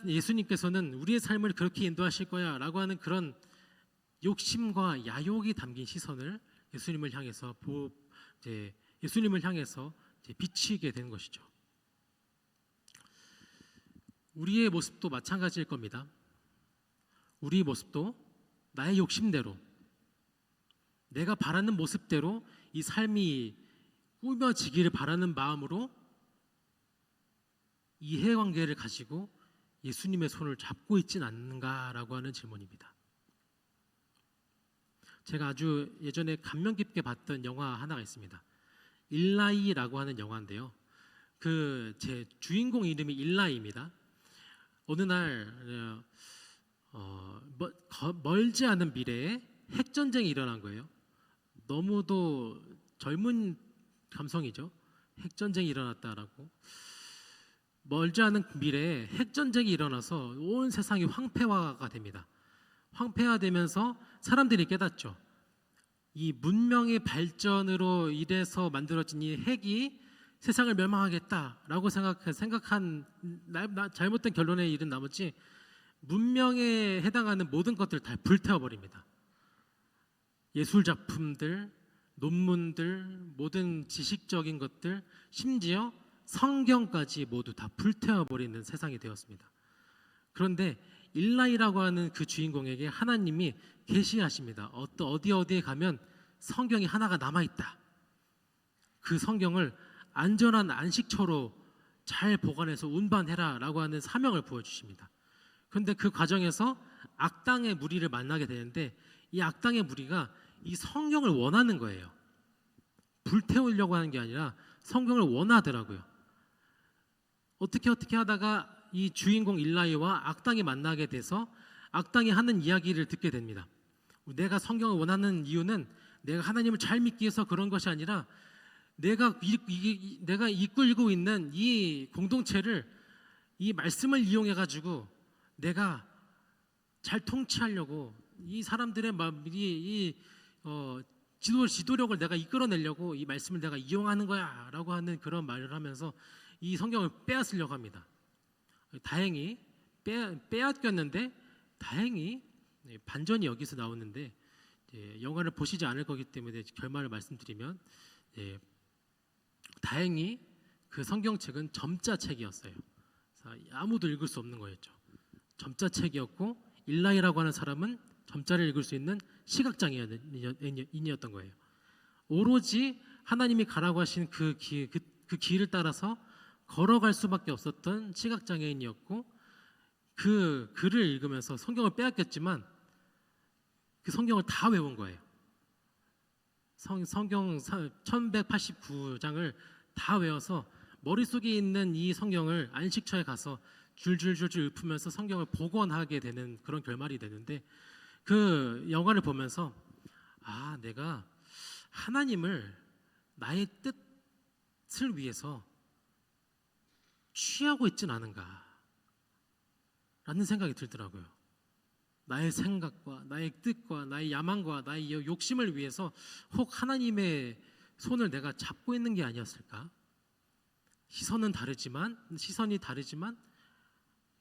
Speaker 1: 예수님께서는 우리의 삶을 그렇게 인도하실 거야라고 하는 그런 욕심과 야욕이 담긴 시선을 예수님을 향해서 비치게 되는 것이죠. 우리의 모습도 마찬가지일 겁니다. 우리의 모습도 나의 욕심대로 내가 바라는 모습대로 이 삶이 꾸며지기를 바라는 마음으로 이해관계를 가지고 예수님의 손을 잡고 있진 않는가라고 하는 질문입니다. 제가 아주 예전에 감명 깊게 봤던 영화 하나가 있습니다. 일라이라고 하는 영화인데요. 제 주인공 이름이 일라이입니다. 어느 날 멀지 않은 미래에 핵전쟁이 일어난 거예요. 너무도 젊은 감성이죠. 핵전쟁이 일어났다라고. 멀지 않은 미래에 핵전쟁이 일어나서 온 세상이 황폐화가 됩니다. 황폐화되면서 사람들이 깨닫죠. 이 문명의 발전으로 인해서 만들어진 이 핵이 세상을 멸망하겠다라고 생각한 잘못된 결론에 이른 나머지 문명에 해당하는 모든 것들을 다 불태워버립니다. 예술 작품들, 논문들, 모든 지식적인 것들, 심지어 성경까지 모두 다 불태워버리는 세상이 되었습니다. 그런데 일라이라고 하는 그 주인공에게 하나님이 계시하십니다. 어디에 가면 성경이 하나가 남아있다. 그 성경을 안전한 안식처로 잘 보관해서 운반해라 라고 하는 사명을 부어주십니다. 그런데 그 과정에서 악당의 무리를 만나게 되는데 이 악당의 무리가 이 성경을 원하는 거예요. 불태우려고 하는 게 아니라 성경을 원하더라고요. 어떻게 하다가 이 주인공 일라이와 악당이 만나게 돼서 악당이 하는 이야기를 듣게 됩니다. 내가 성경을 원하는 이유는 내가 하나님을 잘 믿기 위해서 그런 것이 아니라 내가 이끌고 있는 이 공동체를 이 말씀을 이용해 가지고 내가 잘 통치하려고 이 사람들의 지도력을 내가 이끌어내려고 이 말씀을 내가 이용하는 거야라고 하는 그런 말을 하면서 이 성경을 빼앗으려고 합니다. 다행히 빼앗겼는데 다행히 반전이 여기서 나오는데 영화를 보시지 않을 거기 때문에 결말을 말씀드리면 다행히 그 성경책은 점자책이었어요. 아무도 읽을 수 없는 거였죠. 점자책이었고 일라이라고 하는 사람은 점자를 읽을 수 있는 시각장애인이었던 거예요. 오로지 하나님이 가라고 하신 그 길을 따라서 걸어갈 수밖에 없었던 시각장애인이었고 그 글을 읽으면서 성경을 빼앗겼지만 그 성경을 다 외운 거예요. 성경 1189장을 다 외워서 머릿속에 있는 이 성경을 안식처에 가서 줄줄줄줄 읊으면서 성경을 복원하게 되는 그런 결말이 되는데 그 영화를 보면서 내가 하나님을 나의 뜻을 위해서 취하고 있진 않은가 라는 생각이 들더라고요. 나의 생각과 나의 뜻과 나의 야망과 나의 욕심을 위해서 혹 하나님의 손을 내가 잡고 있는 게 아니었을까? 시선이 다르지만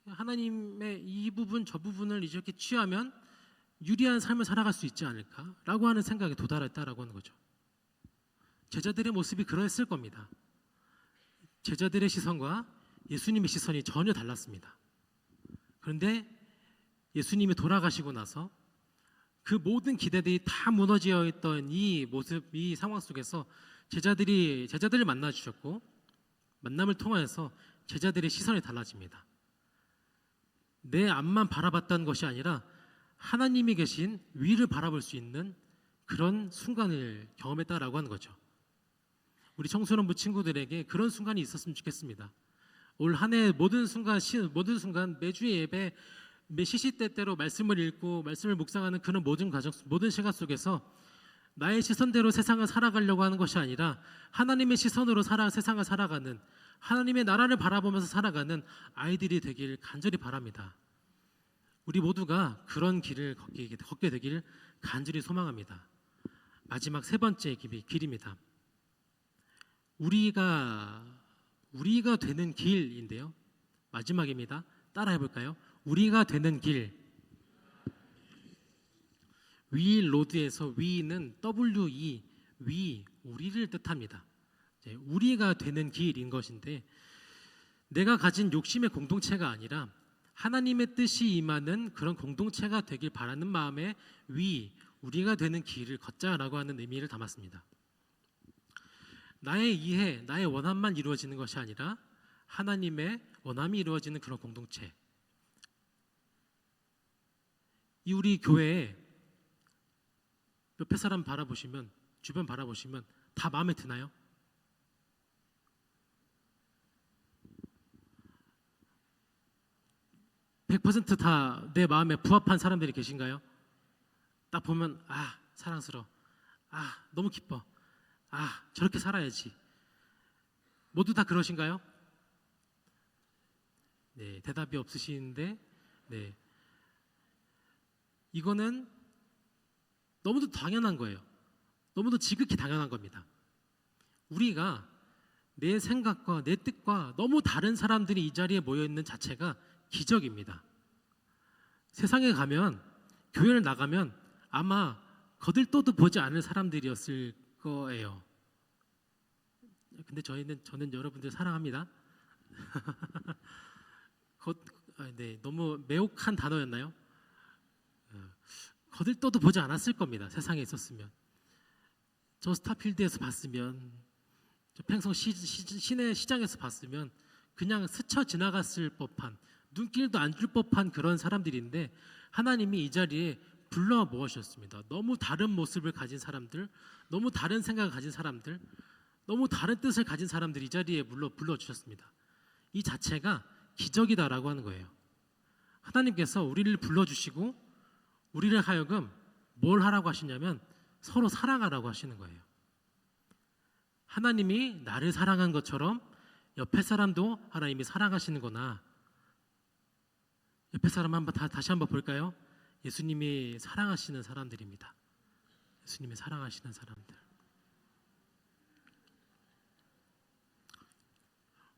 Speaker 1: 하나님의 이 부분 저 부분을 이렇게 취하면 유리한 삶을 살아갈 수 있지 않을까라고 하는 생각에 도달했다라고 하는 거죠. 제자들의 모습이 그랬을 겁니다. 제자들의 시선과 예수님의 시선이 전혀 달랐습니다. 그런데 예수님이 돌아가시고 나서 그 모든 기대들이 다 무너져 있던 이 모습, 이 상황 속에서 제자들을 만나 주셨고 만남을 통하여서 제자들의 시선이 달라집니다. 내 앞만 바라봤던 것이 아니라 하나님이 계신 위를 바라볼 수 있는 그런 순간을 경험했다라고 하는 거죠. 우리 청소년부 친구들에게 그런 순간이 있었으면 좋겠습니다. 올 한 해 모든 순간 매주의 예배, 매 시시때때로 말씀을 읽고 말씀을 묵상하는 그런 모든 과정, 모든 시간 속에서 나의 시선대로 세상을 살아가려고 하는 것이 아니라 하나님의 시선으로 세상을 살아가는, 하나님의 나라를 바라보면서 살아가는 아이들이 되길 간절히 바랍니다. 우리 모두가 그런 길을 걷게 되길 간절히 소망합니다. 마지막 세 번째 길입니다. 우리가 되는 길인데요. 마지막입니다. 따라해 볼까요? 우리가 되는 길. 위 로드에서 위는 WE, 위, 우리를 뜻합니다. 우리가 되는 길인 것인데, 내가 가진 욕심의 공동체가 아니라 하나님의 뜻이 임하는 그런 공동체가 되길 바라는 마음에 우리가 되는 길을 걷자라고 하는 의미를 담았습니다. 나의 이해, 나의 원함만 이루어지는 것이 아니라 하나님의 원함이 이루어지는 그런 공동체. 이 우리 교회에 옆에 사람 바라보시면, 주변 바라보시면 다 마음에 드나요? (100% 다 내 마음에 부합한 사람들이 계신가요? 딱 보면 사랑스러워, 너무 기뻐, 저렇게 살아야지. 모두 다 그러신가요? 네, 대답이 없으시는데, 네, 이거는 너무도 당연한 거예요. 너무도 지극히 당연한 겁니다. 우리가 내 생각과 내 뜻과 너무 다른 사람들이 이 자리에 모여 있는 자체가 기적입니다. 세상에 가면, 교회를 나가면 아마 거들떠도 보지 않을 사람들이었을 거예요. 근데 저는 여러분들 사랑합니다. 네, 너무 매혹한 단어였나요? 거들떠도 보지 않았을 겁니다. 세상에 있었으면. 저 스타필드에서 봤으면, 저 팽성 시내 시장에서 봤으면 그냥 스쳐 지나갔을 법한, 눈길도 안 줄 법한 그런 사람들인데, 하나님이 이 자리에 불러 모으셨습니다. 너무 다른 모습을 가진 사람들, 너무 다른 생각을 가진 사람들, 너무 다른 뜻을 가진 사람들 이 자리에 불러주셨습니다. 이 자체가 기적이다라고 하는 거예요. 하나님께서 우리를 불러주시고 우리를 하여금 뭘 하라고 하시냐면 서로 사랑하라고 하시는 거예요. 하나님이 나를 사랑한 것처럼 옆에 사람도 하나님이 사랑하시는구나. 옆에 사람 다시 한번 볼까요? 예수님이 사랑하시는 사람들입니다. 예수님이 사랑하시는 사람들.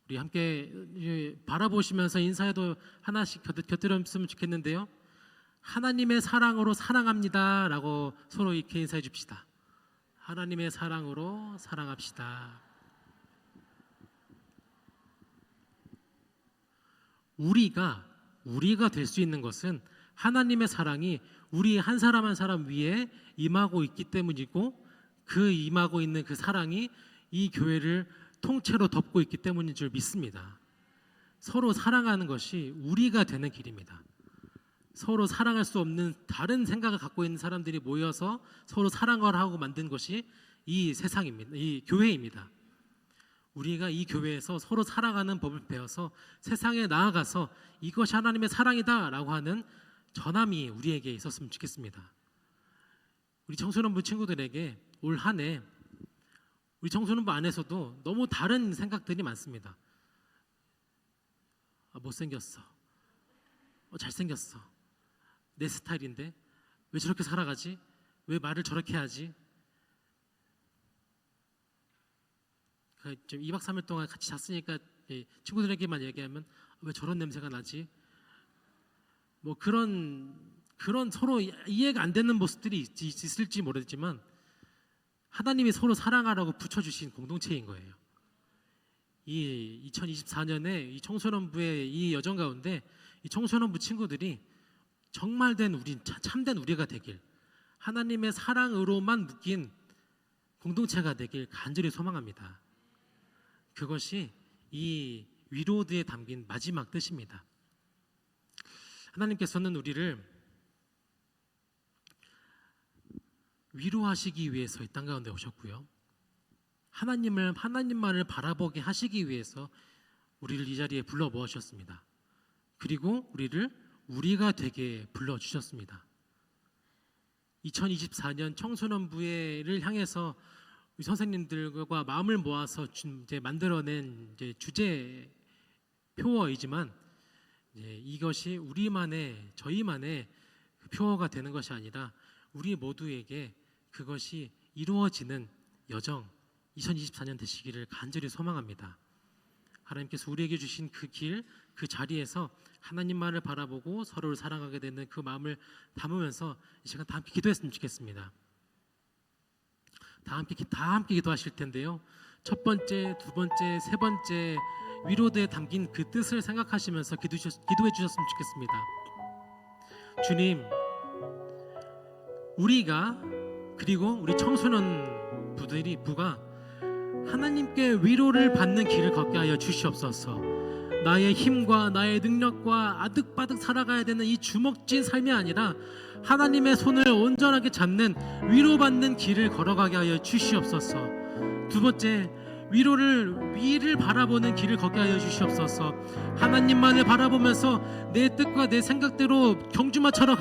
Speaker 1: 우리 함께 바라보시면서 인사해도 하나씩 곁들였으면 좋겠는데요. 하나님의 사랑으로 사랑합니다 라고 서로 이렇게 인사해 줍시다. 하나님의 사랑으로 사랑합시다. 우리가 될 수 있는 것은 하나님의 사랑이 우리 한 사람 한 사람 위에 임하고 있기 때문이고, 그 임하고 있는 그 사랑이 이 교회를 통째로 덮고 있기 때문인 줄 믿습니다. 서로 사랑하는 것이 우리가 되는 길입니다. 서로 사랑할 수 없는 다른 생각을 갖고 있는 사람들이 모여서 서로 사랑을 하고 만든 것이 이 세상입니다. 이 교회입니다. 우리가 이 교회에서 서로 사랑하는 법을 배워서 세상에 나아가서 이것이 하나님의 사랑이다라고 하는 전함이 우리에게 있었으면 좋겠습니다. 우리 청소년부 친구들에게 올 한 해 우리 청소년부 안에서도 너무 다른 생각들이 많습니다. 못생겼어, 잘생겼어, 내 스타일인데 왜 저렇게 살아가지? 왜 말을 저렇게 하지? 좀 2박 3일 동안 같이 잤으니까 친구들에게만 얘기하면 왜 저런 냄새가 나지? 뭐 그런 서로 이해가 안 되는 모습들이 있을지 모르지만 하나님이 서로 사랑하라고 붙여주신 공동체인 거예요. 이 2024년에 이 청소년부의 이 여정 가운데 이 청소년부 친구들이 참된 우리가 되길, 하나님의 사랑으로만 묶인 공동체가 되길 간절히 소망합니다. 그것이 이 위로드에 담긴 마지막 뜻입니다. 하나님께서는 우리를 위로하시기 위해서 이 땅 가운데 오셨고요. 하나님만을 바라보게 하시기 위해서 우리를 이 자리에 불러 모으셨습니다. 그리고 우리를 우리가 되게 불러 주셨습니다. 2024년 청소년부회를 향해서 우리 선생님들과 마음을 모아서 이제 만들어낸 이제 주제 표어이지만 이것이 저희만의 그 표어가 되는 것이 아니라 우리 모두에게 그것이 이루어지는 여정 2024년 되시기를 간절히 소망합니다. 하나님께서 우리에게 주신 그 길, 그 자리에서 하나님만을 바라보고 서로를 사랑하게 되는 그 마음을 담으면서 이 시간 다 함께 기도했으면 좋겠습니다. 다 함께 기도하실 텐데요. 첫 번째, 두 번째, 세 번째 위로드에 담긴 그 뜻을 생각하시면서 기도해 주셨으면 좋겠습니다. 주님, 우리가 그리고 우리 청소년 부가 하나님께 위로를 받는 길을 걷게 하여 주시옵소서. 나의 힘과 나의 능력과 아득바득 살아가야 되는 이 주먹진 삶이 아니라 하나님의 손을 온전하게 잡는 위로받는 길을 걸어가게 하여 주시옵소서. 두 번째, 위를 바라보는 길을 걷게 하여 주시옵소서. 하나님만을 바라보면서 내 뜻과 내 생각대로 경주마처럼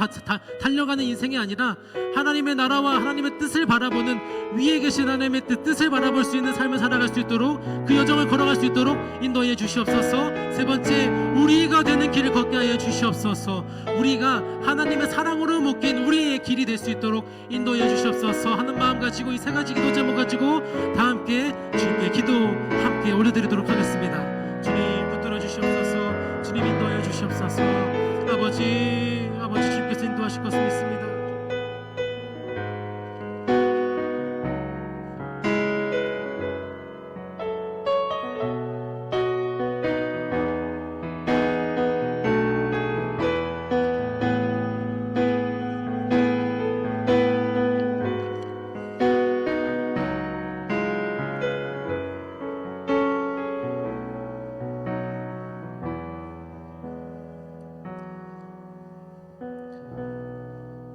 Speaker 1: 달려가는 인생이 아니라 하나님의 나라와 하나님의 뜻을 바라보는 위에 계신 하나님의 뜻을 바라볼 수 있는 삶을 살아갈 수 있도록 그 여정을 걸어갈 수 있도록 인도해 주시옵소서. 세 번째, 우리가 되는 길을 걷게 하여 주시옵소서. 우리가 하나님의 사랑으로 묶인 우리의 길이 될 수 있도록 인도해 주시옵소서 하는 마음 가지고 이 세 가지 기도 제목 가지고 다 함께 주님께 기도 함께 올려드리도록 하겠습니다. 주님 붙들어 주시옵소서. 주님 인도하여 주시옵소서. 아버지 주님께서 인도하실 것을 믿습니다.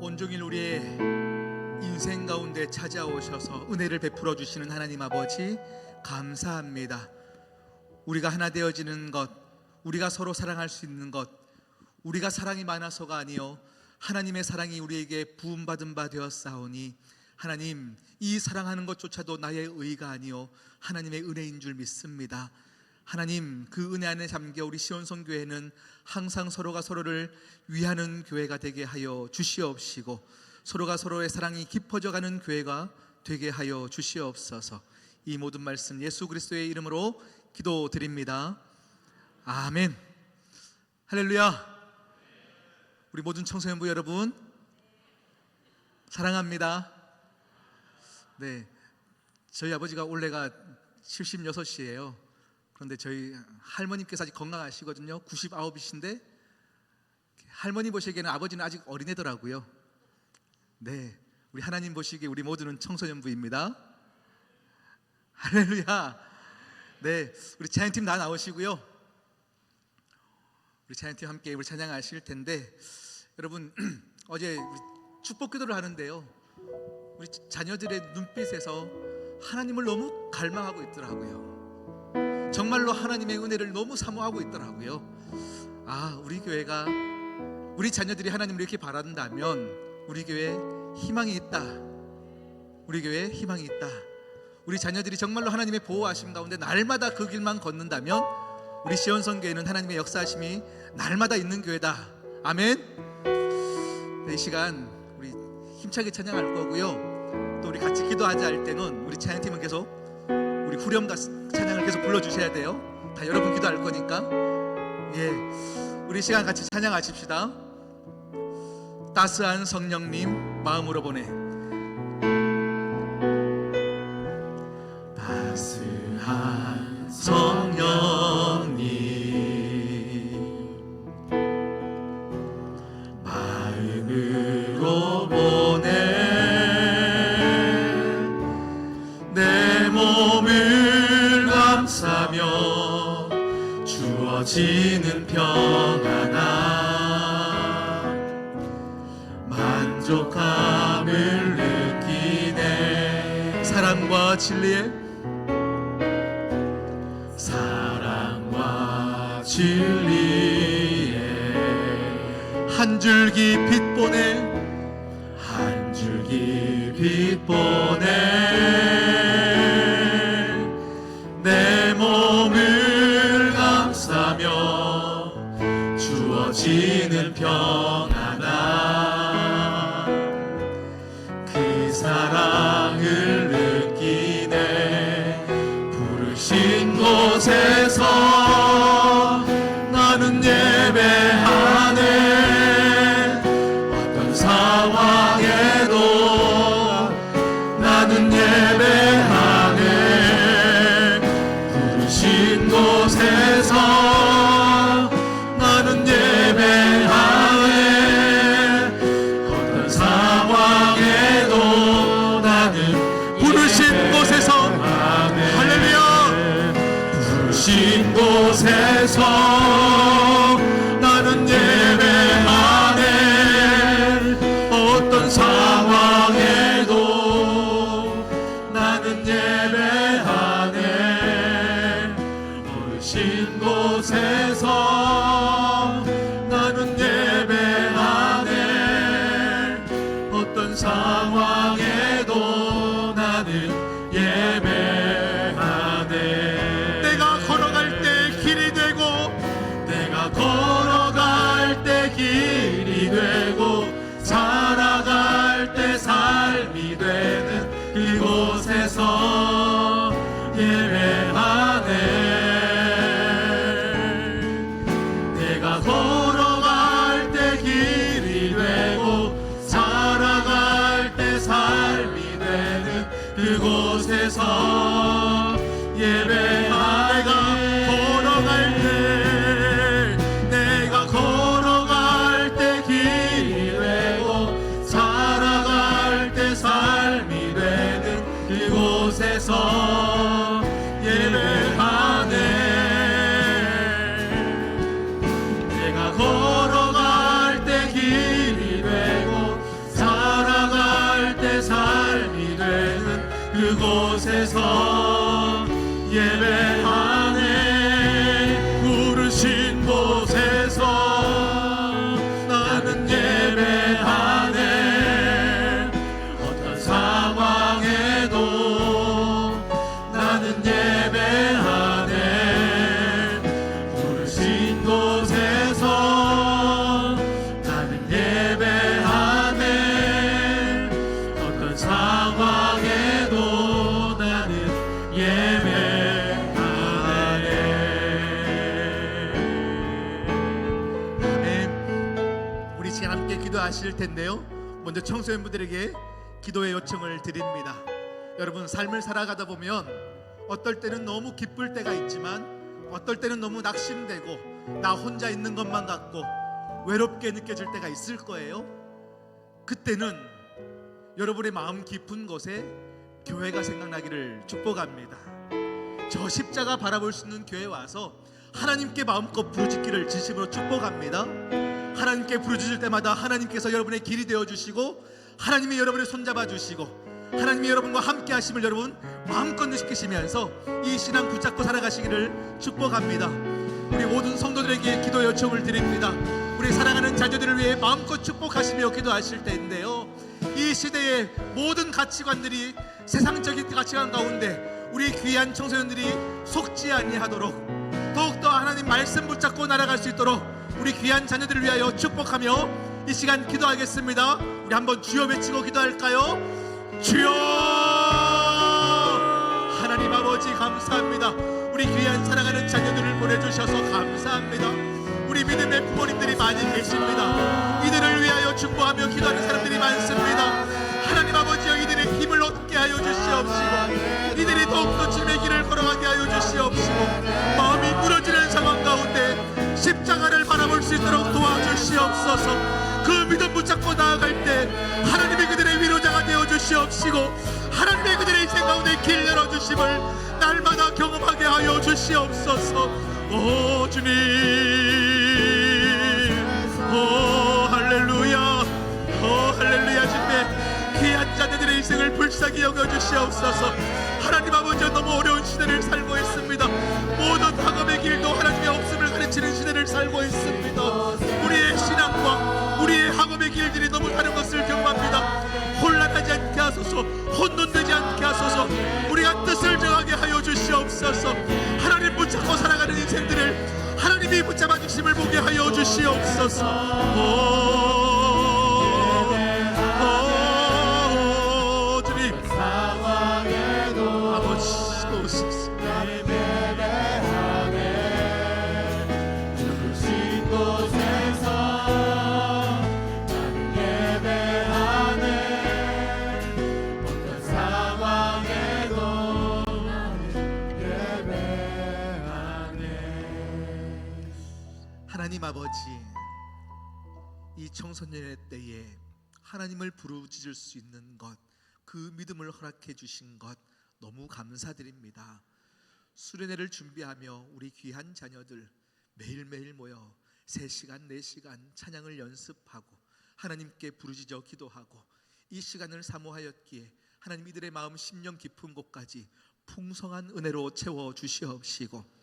Speaker 4: 온종일 우리의 인생 가운데 찾아오셔서 은혜를 베풀어 주시는 하나님 아버지 감사합니다. 우리가 하나 되어지는 것, 우리가 서로 사랑할 수 있는 것, 우리가 사랑이 많아서가 아니요 하나님의 사랑이 우리에게 부음받은 바 되었사오니 하나님, 이 사랑하는 것조차도 나의 의가 아니요 하나님의 은혜인 줄 믿습니다. 하나님, 그 은혜 안에 잠겨 우리 시온성교회는 항상 서로가 서로를 위하는 교회가 되게 하여 주시옵시고 서로가 서로의 사랑이 깊어져 가는 교회가 되게 하여 주시옵소서. 이 모든 말씀 예수 그리스도의 이름으로 기도드립니다. 아멘. 할렐루야. 우리 모든 청소년부 여러분 사랑합니다. 네, 저희 아버지가 올해가 76이에요. 그런데 저희 할머님께서 아직 건강하시거든요. 99이신데 할머니 보시기에는 아버지는 아직 어린애더라고요. 네, 우리 하나님 보시기에 우리 모두는 청소년부입니다. 할렐루야. 네, 우리 찬양팀 다 나오시고요. 우리 찬양팀 함께 우리 찬양하실 텐데 여러분 어제 우리 축복 기도를 하는데요, 우리 자녀들의 눈빛에서 하나님을 너무 갈망하고 있더라고요. 정말로 하나님의 은혜를 너무 사모하고 있더라고요. 아, 우리 교회가 우리 자녀들이 하나님을 이렇게 바란다면 우리 교회에 희망이 있다. 우리 교회에 희망이 있다. 우리 자녀들이 정말로 하나님의 보호하심 가운데 날마다 그 길만 걷는다면 우리 시온성교회는 하나님의 역사하심이 날마다 있는 교회다. 아멘. 네, 이 시간 우리 힘차게 찬양할 거고요. 또 우리 같이 기도하자 할 때는 우리 찬양팀은 계속 우리 후렴 찬양을 계속 불러주셔야 돼요. 다 여러분 기도할 거니까. 예, 우리 시간 같이 찬양하십시다. 따스한 성령님 마음으로 보내. 따스한 성령님 마음으로 보내. 부족함을 느끼네. 사랑과 진리에 한 줄기 빛 보내 한 줄기 빛 보내 내 몸을 감싸며 주어지는 평안함 그 사랑을 느끼네. 부르신 곳에서 나는 예배하네. 어떤 상황에도 나는 예배하네. 부르신 곳에서 나는 예배하네. 어떤 상황에도 나는 부르신 곳에서 할렐루야. 부르신 곳에서 나는 예배하네. 어떤 상황에도 나는 예배하네. 부르신 곳에서 나는 예배하네. 어떤 상황에도 나는 예배하네. 내가 걸어갈 때 길이 되고 내가 걸어갈 때 길이 되고 살아갈 때 삶이 되는 그곳에서 예배하네. 내가 걸어갈 때 길이 되고 살아갈 때 삶이 되는 그곳에서 예배하네. 내가 걸어갈 때 길이 되고 살아갈 때 삶이 되는 그곳에서 예배하네. 내가 걸어갈 때 길이 되고 살아갈 때 삶이 되는 그곳에서 예배하네. 부르신 곳에서 나는 예배하네. 어떤 상황에도 나는 예배하네. 부르신 곳에서 나는 예배하네. 어떤 상황에도 나는 예배하네. 아멘. 우리 시간 함께 기도하실 텐데요. 먼저 청소년부들에게 기도의 요청을 드립니다. 여러분, 삶을 살아가다 보면 어떨 때는 너무 기쁠 때가 있지만 어떨 때는 너무 낙심되고 나 혼자 있는 것만 같고 외롭게 느껴질 때가 있을 거예요. 그때는 여러분의 마음 깊은 곳에 교회가 생각나기를 축복합니다. 저 십자가 바라볼 수 있는 교회에 와서 하나님께 마음껏 부르짖기를 진심으로 축복합니다. 하나님께 부르짖을 때마다 하나님께서 여러분의 길이 되어주시고 하나님이 여러분을 손잡아 주시고 하나님이 여러분과 함께 하심을 여러분 마음껏 느끼시면서 이 신앙 붙잡고 살아가시기를 축복합니다. 우리 모든 성도들에게 기도 요청을 드립니다. 우리 사랑하는 자녀들을 위해 마음껏 축복하시며 기도하실 때인데요, 이 시대의 모든 가치관들이 세상적인 가치관 가운데 우리 귀한 청소년들이 속지 아니하도록 더욱더 하나님 말씀 붙잡고 날아갈 수 있도록 우리 귀한 자녀들을 위하여 축복하며 이 시간 기도하겠습니다. 우리 한번 주여 외치고 기도할까요? 주여! 하나님 아버지 감사합니다. 우리 귀한 사랑하는 자녀들을 보내주셔서 감사합니다. 우리 믿음의 부모님들이 많이 계십니다. 이들을 위하여 축복하며 기도하는 사람들이 많습니다. 하나님 아버지여, 이들의 힘을 얻게 하여 주시옵시고 이들이 더욱더 주님의 길을 걸어가게 하여 주시옵시고 마음이 무너지는 상황 가운데 십자가를 바라볼 수 있도록 도와주시옵소서. 그 믿음 붙잡고 나아갈 때 하나님이 그들의 위로자가 되어 주시옵시고 하나님의 그들의 인생 가운데 길 열어주심을 날마다 경험하게 하여 주시옵소서. 오 주님, 오 할렐루야, 오 할렐루야. 감사하게 여겨주시옵소서. 하나님 아버지, 너무 어려운 시대를 살고 있습니다. 모든 학업의 길도 하나님의 없음을 가르치는 시대를 살고 있습니다. 우리의 신앙과 우리의 학업의 길들이 너무 다른 것을 경험합니다. 혼란하지 않게 하소서. 혼돈되지 않게 하소서. 우리가 뜻을 정하게 하여 주시옵소서. 하나님 붙잡고 살아가는 인생들을 하나님이 붙잡아 주심을 보게 하여 주시옵소서. 주님, 아버지 오소서. 하나님 아버지, 이 청소년의 때에 하나님을 부르짖을 수 있는 것, 그 믿음을 허락해 주신 것 너무 감사드립니다. 수련회를 준비하며 우리 귀한 자녀들 매일매일 모여 3시간 4시간 찬양을 연습하고 하나님께 부르짖어 기도하고 이 시간을 사모하였기에 하나님 이들의 마음 심령 깊은 곳까지 풍성한 은혜로 채워 주시옵시고,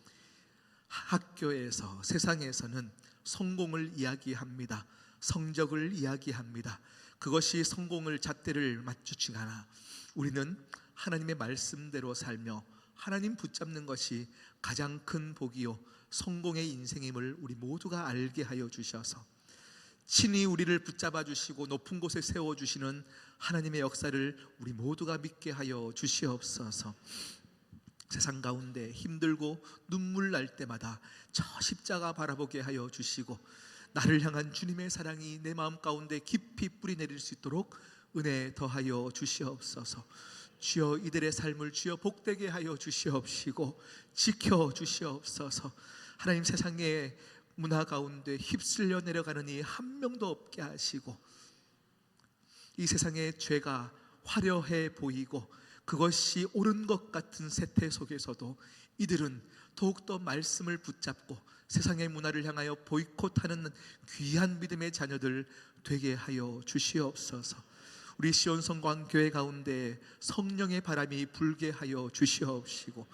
Speaker 4: 학교에서 세상에서는 성공을 이야기합니다. 성적을 이야기합니다. 그것이 성공을 잣대를 맞추지않아 우리는 하나님의 말씀대로 살며 하나님 붙잡는 것이 가장 큰 복이요 성공의 인생임을 우리 모두가 알게 하여 주셔서 친히 우리를 붙잡아 주시고 높은 곳에 세워 주시는 하나님의 역사를 우리 모두가 믿게 하여 주시옵소서. 세상 가운데 힘들고 눈물 날 때마다 저 십자가 바라보게 하여 주시고 나를 향한 주님의 사랑이 내 마음 가운데 깊이 뿌리 내릴 수 있도록 은혜 더하여 주시옵소서. 주여, 이들의 삶을 주여 복되게 하여 주시옵시고 지켜 주시옵소서. 하나님, 세상의 문화 가운데 휩쓸려 내려가는 이 한 명도 없게 하시고, 이 세상의 죄가 화려해 보이고 그것이 옳은 것 같은 세태 속에서도 이들은 더욱더 말씀을 붙잡고 세상의 문화를 향하여 보이콧하는 귀한 믿음의 자녀들 되게 하여 주시옵소서. 우리 시온 성광 교회 가운데 성령의 바람이 불게 하여 주시옵시고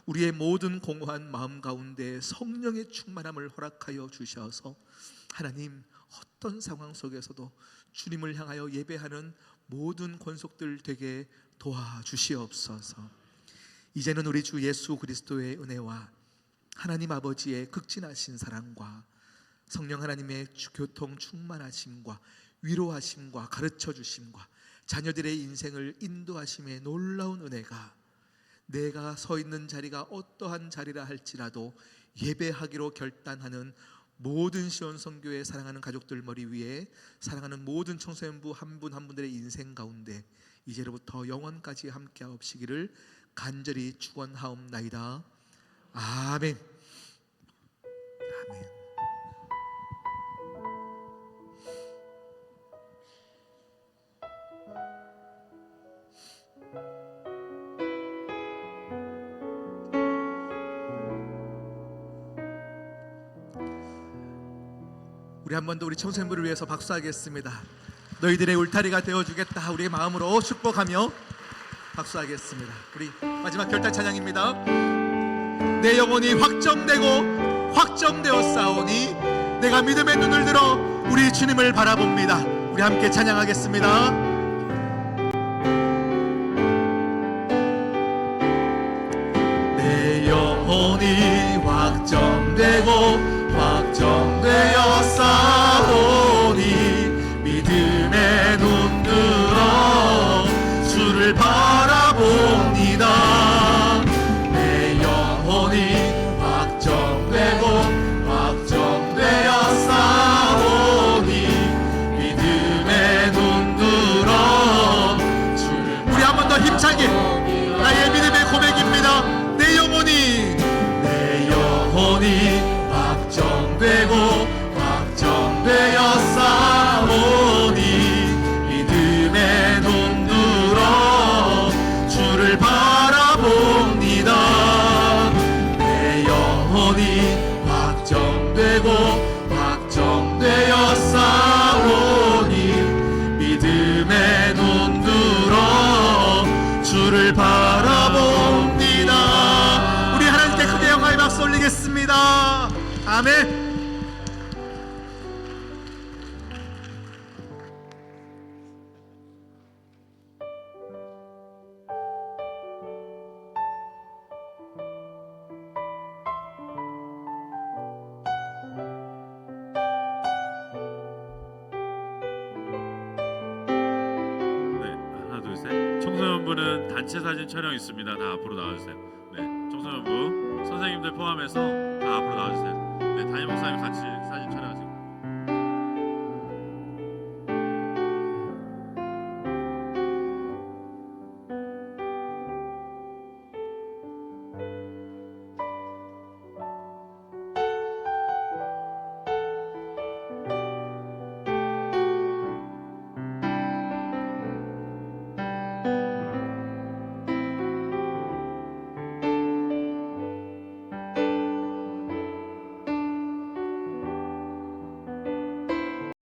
Speaker 4: 우리의 모든 공허한 마음 가운데 성령의 충만함을 허락하여 주셔서 하나님, 어떤 상황 속에서도 주님을 향하여 예배하는 모든 권속들 되게 도와주시옵소서. 이제는 우리 주 예수 그리스도의 은혜와 하나님 아버지의 극진하신 사랑과 성령 하나님의 교통 충만하심과 위로하심과 가르쳐주심과 자녀들의 인생을 인도하심의 놀라운 은혜가 내가 서 있는 자리가 어떠한 자리라 할지라도 예배하기로 결단하는 모든 시온성교회 사랑하는 가족들 머리 위에 사랑하는 모든 청소년부 한 분 한 분들의 인생 가운데 이제로부터 영원까지 함께하옵시기를 간절히 축원하옵나이다. 아멘. 아멘. 우리 한 번 더 우리 청소년부를 위해서 박수하겠습니다. 너희들의 울타리가 되어주겠다. 우리의 마음으로 축복하며 박수하겠습니다. 우리 마지막 결단 찬양입니다. 내 영혼이 확정되고 확정되었사오니 내가 믿음의 눈을 들어 우리 주님을 바라봅니다. 우리 함께 찬양하겠습니다. 내 영혼이 확정되고 확정되었사오니 믿음의 눈 들어 주를 바라봅니다. 내 영혼이 확정되고 확정되었사오니 믿음의 눈 들어 아멘.
Speaker 3: 네, 하나 둘 셋. 청소년부는 단체 사진 촬영 있습니다. 다 앞으로 나와주세요. 네, 청소년부 선생님들 포함해서 다 앞으로 나와주세요. 네, 담임 목사님 같이.